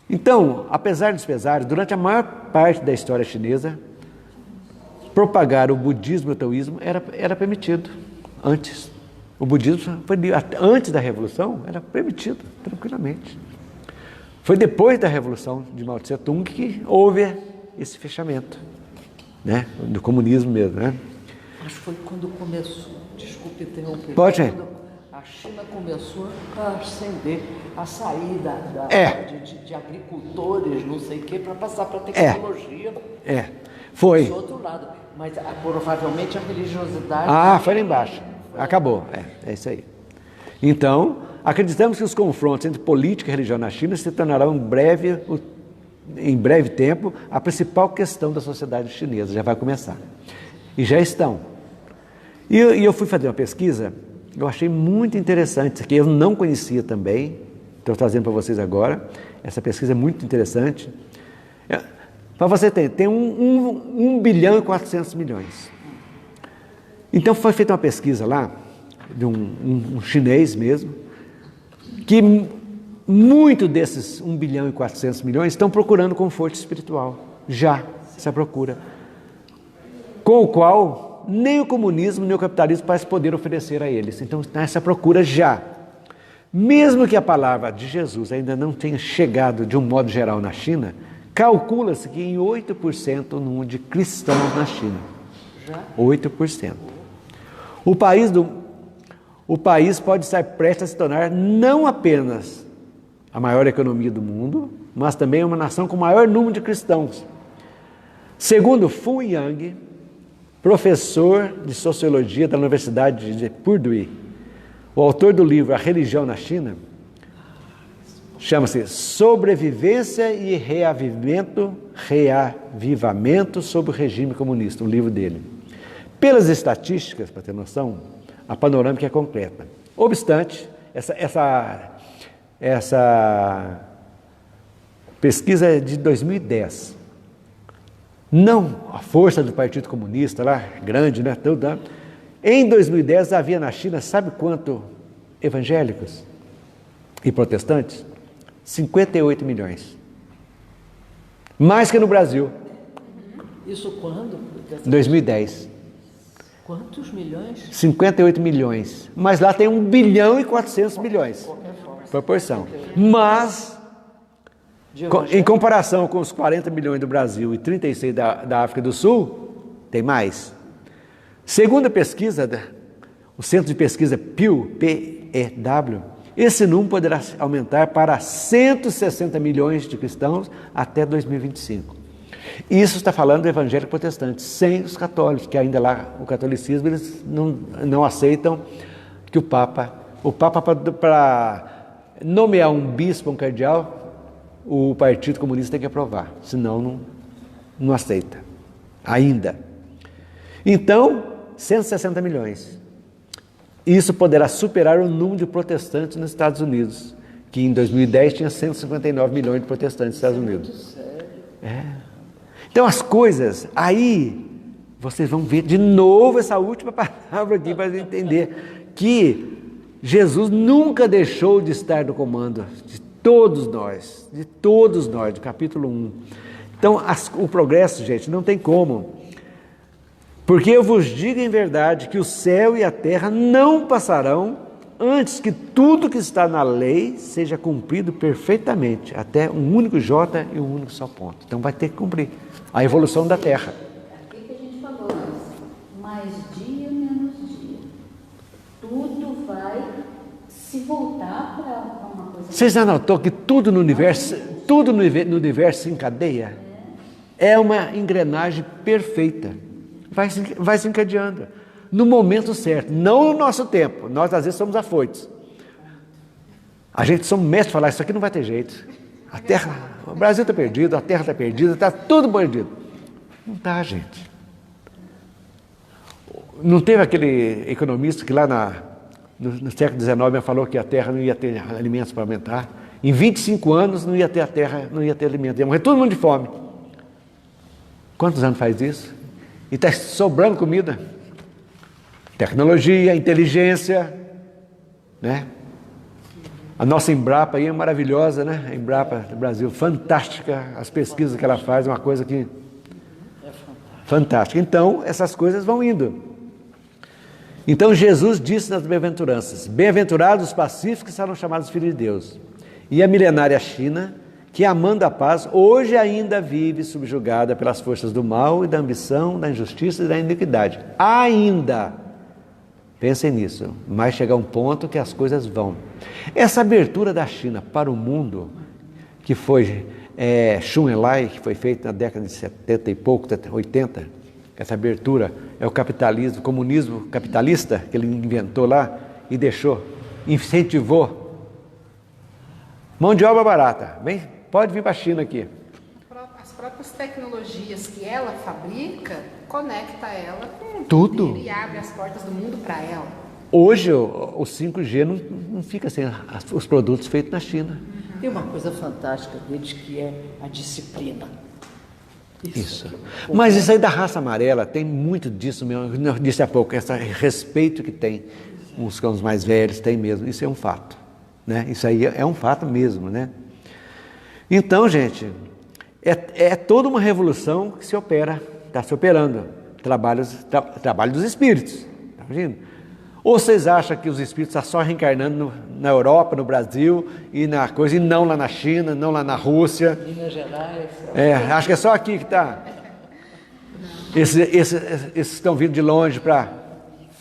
Então, apesar dos pesares, durante a maior parte da história chinesa, propagar o budismo e o taoísmo era permitido antes. O budismo foi antes da Revolução, era permitido tranquilamente. Foi depois da Revolução de Mao Tse Tung que houve esse fechamento, né? Do comunismo mesmo, né? Acho que foi quando começou, desculpe interromper. Pode ir. A China começou a ascender, a sair de agricultores, não sei o quê, para passar para a tecnologia. Foi. Do outro lado. Mas provavelmente a religiosidade... Foi lá embaixo. Acabou. É isso aí. Então, acreditamos que os confrontos entre política e religião na China se tornarão em breve tempo a principal questão da sociedade chinesa. Já vai começar. E já estão. E eu fui fazer uma pesquisa, eu achei muito interessante isso aqui, eu não conhecia também, estou trazendo para vocês agora, essa pesquisa é muito interessante. Para você ter, tem 1 bilhão e 400 milhões. Então foi feita uma pesquisa lá, de um chinês mesmo, que muito desses 1 bilhão e 400 milhões estão procurando conforto espiritual, já, essa procura, com o qual nem o comunismo nem o capitalismo parece poder oferecer a eles. Então está essa procura já. Mesmo que a palavra de Jesus ainda não tenha chegado de um modo geral na China, calcula-se que em 8% o número de cristãos na China. Já? 8%. O país pode estar prestes a se tornar não apenas a maior economia do mundo, mas também uma nação com o maior número de cristãos. Segundo Fu Yang, professor de Sociologia da Universidade de Purdue, o autor do livro A Religião na China, chama-se Sobrevivência e Reavivamento sob o Regime Comunista, um livro dele. Pelas estatísticas, para ter noção, a panorâmica é completa. Obstante, essa pesquisa é de 2010. Não a força do Partido Comunista lá, grande, né? Tudo. Em 2010 havia na China, sabe quanto evangélicos e protestantes? 58 milhões. Mais que no Brasil. Isso quando? 2010. Quantos milhões? 58 milhões. Mas lá tem 1 bilhão e 400 milhões. Proporção. Mas, em comparação com os 40 milhões do Brasil e 36 da África do Sul, tem mais. Segundo a pesquisa, o Centro de Pesquisa Pew, PEW, esse número poderá aumentar para 160 milhões de cristãos até 2025. Isso está falando do evangélico protestante, sem os católicos, que ainda lá, o catolicismo, eles não aceitam que o Papa para nomear um bispo, um cardeal, o Partido Comunista tem que aprovar, senão não aceita, ainda. Então, 160 milhões. Isso poderá superar o número de protestantes nos Estados Unidos, que em 2010 tinha 159 milhões de protestantes nos Estados Unidos. Então as coisas, aí vocês vão ver de novo essa última palavra aqui para entender que Jesus nunca deixou de estar no comando de todos nós, do capítulo 1. Então o progresso, gente, não tem como. Porque eu vos digo em verdade que o céu e a terra não passarão antes que tudo que está na lei seja cumprido perfeitamente, até um único J e um único só ponto. Então vai ter que cumprir a evolução da terra. O que a gente falou, mais dia, menos dia. Tudo vai se voltar para uma coisa... Vocês já notou que tudo no universo se encadeia? É uma engrenagem perfeita. Vai se encadeando. No momento certo, não no nosso tempo. Nós, às vezes, somos afoitos. A gente somos mestres de falar, isso aqui não vai ter jeito. O Brasil está perdido, a terra está perdida, está tudo perdido. Não está, gente. Não teve aquele economista que lá no século XIX falou que a terra não ia ter alimentos para aumentar? Em 25 anos não ia ter a terra, não ia ter alimento, ia morrer todo mundo de fome. Quantos anos faz isso? E está sobrando comida. Tecnologia, inteligência, né? A nossa Embrapa aí é maravilhosa, né? A Embrapa do Brasil, fantástica. As pesquisas que ela faz, uma coisa que... fantástica. Então, essas coisas vão indo. Então, Jesus disse nas bem-aventuranças, bem-aventurados os pacíficos serão chamados filhos de Deus. E a milenária China, que amando a paz, hoje ainda vive subjugada pelas forças do mal e da ambição, da injustiça e da iniquidade. Ainda. Pensem nisso. Mas chega um ponto que as coisas vão. Essa abertura da China para o mundo, que foi Xu Enlai, que foi feita na década de 70 e pouco, 80, essa abertura é o capitalismo, o comunismo capitalista que ele inventou lá e deixou, incentivou. Mão de obra barata, pode vir para a China aqui. As próprias tecnologias que ela fabrica, conecta ela com tudo e abre as portas do mundo para ela. Hoje o 5G não fica sem os produtos feitos na China. Tem uma coisa fantástica deles que é a disciplina. Isso. Mas isso aí da raça amarela tem muito disso mesmo. Eu disse há pouco, esse respeito que tem uns com os mais velhos, tem mesmo. Isso é um fato, né? Isso aí é um fato mesmo, né? Então, gente, é toda uma revolução que se opera, está se operando. Trabalho dos espíritos. Está vendo? Ou vocês acham que os espíritos estão só reencarnando na Europa, no Brasil, e na coisa, e não lá na China, não lá na Rússia? Minas Gerais. Acho que é só aqui que está. Esses estão vindo de longe para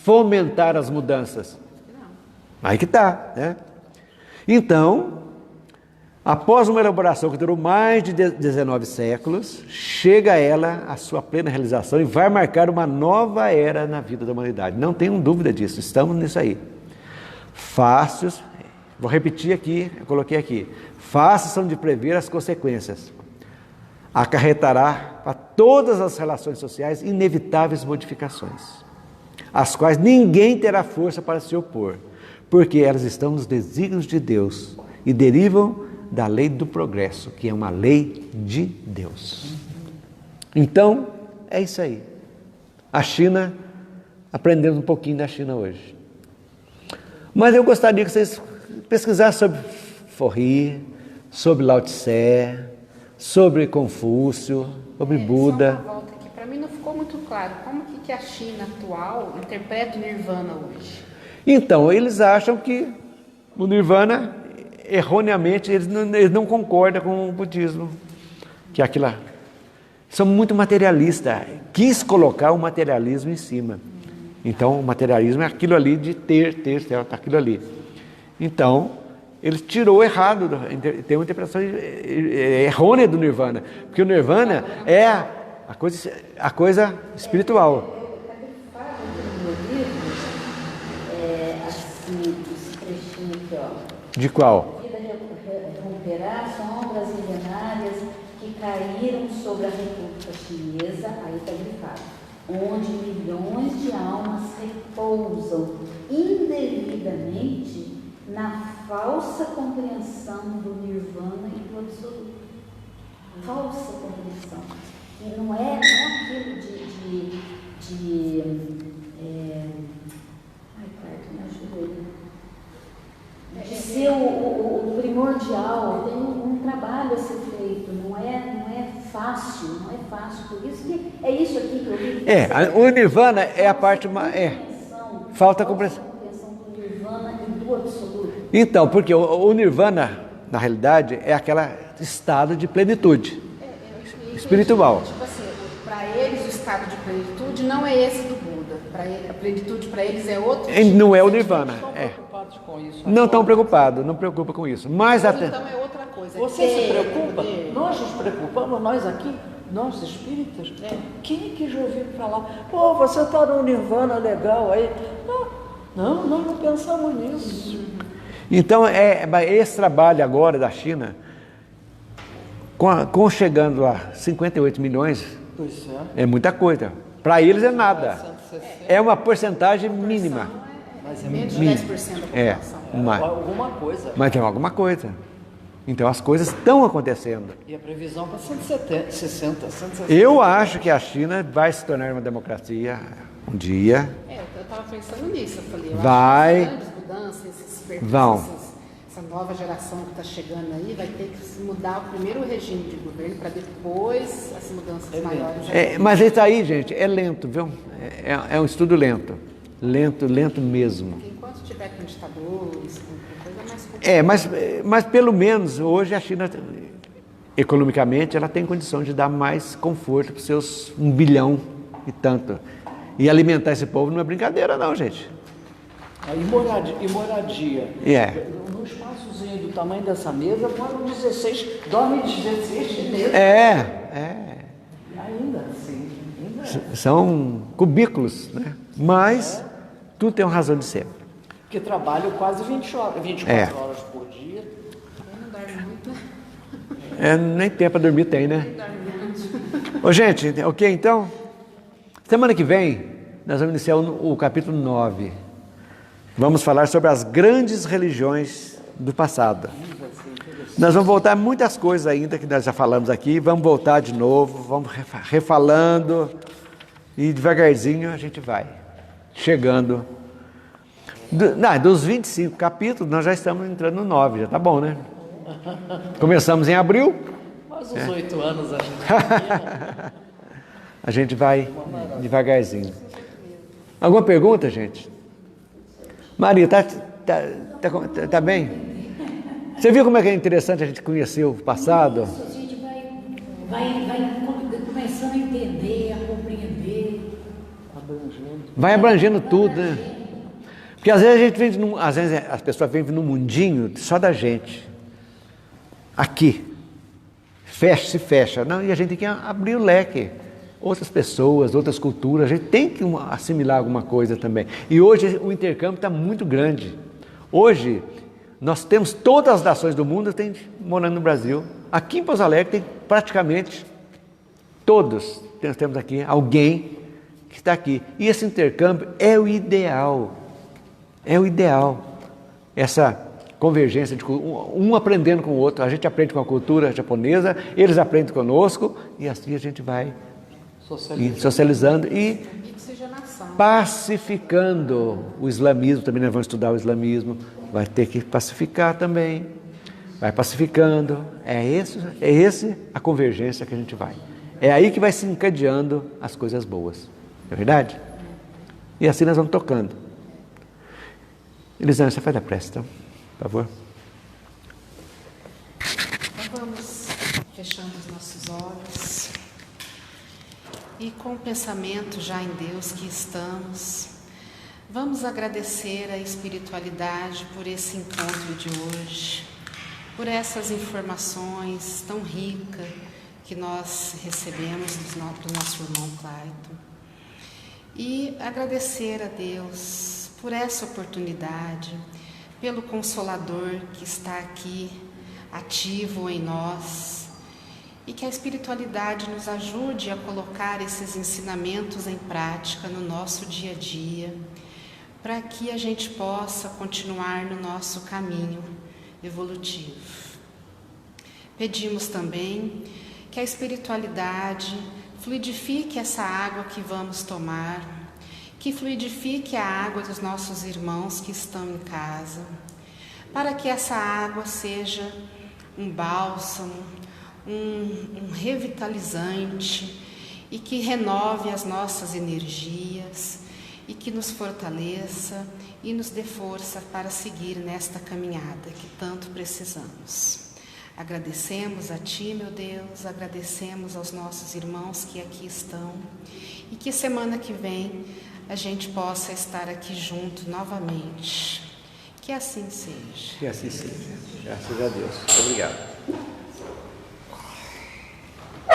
fomentar as mudanças. Aí que está, né? Então, após uma elaboração que durou mais de 19 séculos, chega ela à sua plena realização e vai marcar uma nova era na vida da humanidade. Não tenham dúvida disso, estamos nisso aí. Fáceis, vou repetir aqui, eu coloquei aqui. Fáceis são de prever as consequências. Acarretará para todas as relações sociais inevitáveis modificações, às quais ninguém terá força para se opor, porque elas estão nos desígnios de Deus e derivam da lei do progresso, que é uma lei de Deus. Então, é isso aí. A China, aprendemos um pouquinho da China hoje. Mas eu gostaria que vocês pesquisassem sobre Forri, sobre Lao Tse, sobre Confúcio, sobre Buda. Só uma volta aqui, para mim não ficou muito claro como que a China atual interpreta o Nirvana hoje. Então, eles acham que o Nirvana, erroneamente, eles não concordam com o budismo, que é aquilo lá. São muito materialistas, quis colocar o materialismo em cima. Então, o materialismo é aquilo ali de ter, aquilo ali. Então, ele tirou errado, tem uma interpretação errônea do Nirvana, porque o Nirvana é a coisa espiritual. De qual? A vida romperá sombras milenárias que caíram sobre a República Chinesa, aí está grifado, onde milhões de almas repousam indevidamente na falsa compreensão do Nirvana e do Absoluto. Falsa compreensão. E não é aquilo me ajuda aí. De ser o primordial, tem um trabalho a ser feito, não é fácil, por isso que é isso aqui que eu vi. O Nirvana é a parte mais... falta compreensão do Nirvana e do Absoluto. Então, porque o Nirvana, na realidade, é aquele estado de plenitude espiritual. Tipo assim, para eles o estado de plenitude não é esse do Buda. A plenitude para eles é outro tipo. Não é o Nirvana, Com isso não estão preocupados, não preocupa com isso. Mas então é outra coisa. Você se preocupa? Nós nos preocupamos, nós aqui, Nós espíritas? Quem é que já ouviu falar? Pô, você está num nirvana legal aí. Não, nós não pensamos nisso. Então, esse trabalho agora da China, com chegando a 58 milhões, Pois é muita coisa. Para eles é nada. É uma porcentagem mínima. Mas é menos de 10% da população. Alguma coisa. Mas tem alguma coisa. Então as coisas estão acontecendo. E a previsão para 160, 160. Eu acho que a China vai se tornar uma democracia um dia. Eu estava pensando nisso. Eu falei, Vai. acho que as grandes mudanças, esses perfis, Vão. essa nova geração que está chegando aí, vai ter que se mudar o primeiro regime de governo para depois as mudanças maiores. Mas isso aí, gente, é lento, viu? É um estudo lento. Lento mesmo. Porque enquanto tiver com ditadores, com coisa mais complicada. Mas pelo menos hoje a China, economicamente, ela tem condição de dar mais conforto para os seus 1 bilhão e tanto. E alimentar esse povo não é brincadeira não, gente. E moradia. No espaçozinho do tamanho dessa mesa, moram 16, dormem 16 chineses. Ainda assim. São cubículos, né? Mas tudo tem uma razão de ser. Que trabalham quase 24 horas por dia. Não dorme muito. Nem tempo para dormir tem, né? Ô, gente, ok então? Semana que vem, nós vamos iniciar o capítulo 9. Vamos falar sobre as grandes religiões do passado. Nós vamos voltar a muitas coisas ainda que nós já falamos aqui, vamos voltar de novo, vamos refalando e devagarzinho a gente vai chegando. Dos 25 capítulos, nós já estamos entrando no 9, já tá bom, né? Começamos em abril. Mas os 8 anos a gente a gente vai devagarzinho. Alguma pergunta, gente? Maria, tá bem? Você viu como é que é interessante a gente conhecer o passado? A gente vai começando a entender, a compreender. Vai abrangendo tudo, né? Porque às vezes as pessoas vivem num mundinho só da gente. Aqui. Se fecha. Não, e a gente tem que abrir o leque. Outras pessoas, outras culturas, a gente tem que assimilar alguma coisa também. E hoje o intercâmbio está muito grande. Hoje nós temos todas as nações do mundo morando no Brasil. Aqui em Pouso Alegre tem praticamente todos. Nós temos aqui alguém que está aqui. E esse intercâmbio é o ideal. É o ideal. Essa convergência de um aprendendo com o outro. A gente aprende com a cultura japonesa, eles aprendem conosco e assim a gente vai socializando e pacificando o islamismo. Também nós vamos estudar o islamismo. Vai ter que pacificar também. Vai pacificando. É esse a convergência que a gente vai. É aí que vai se encadeando as coisas boas. Não é verdade? E assim nós vamos tocando. Elisângela, você faz a prece, então, por favor. Então vamos fechando os nossos olhos. E com o pensamento já em Deus que estamos, vamos agradecer a espiritualidade por esse encontro de hoje, por essas informações tão ricas que nós recebemos do nosso irmão Clayton. E agradecer a Deus por essa oportunidade, pelo Consolador que está aqui, ativo em nós, e que a espiritualidade nos ajude a colocar esses ensinamentos em prática no nosso dia a dia, para que a gente possa continuar no nosso caminho evolutivo. Pedimos também que a espiritualidade fluidifique essa água que vamos tomar, que fluidifique a água dos nossos irmãos que estão em casa, para que essa água seja um bálsamo, um revitalizante e que renove as nossas energias e que nos fortaleça e nos dê força para seguir nesta caminhada que tanto precisamos. Agradecemos a Ti, meu Deus, agradecemos aos nossos irmãos que aqui estão e que semana que vem a gente possa estar aqui junto novamente. Que assim seja. Que assim seja. Graças a Deus. Obrigado.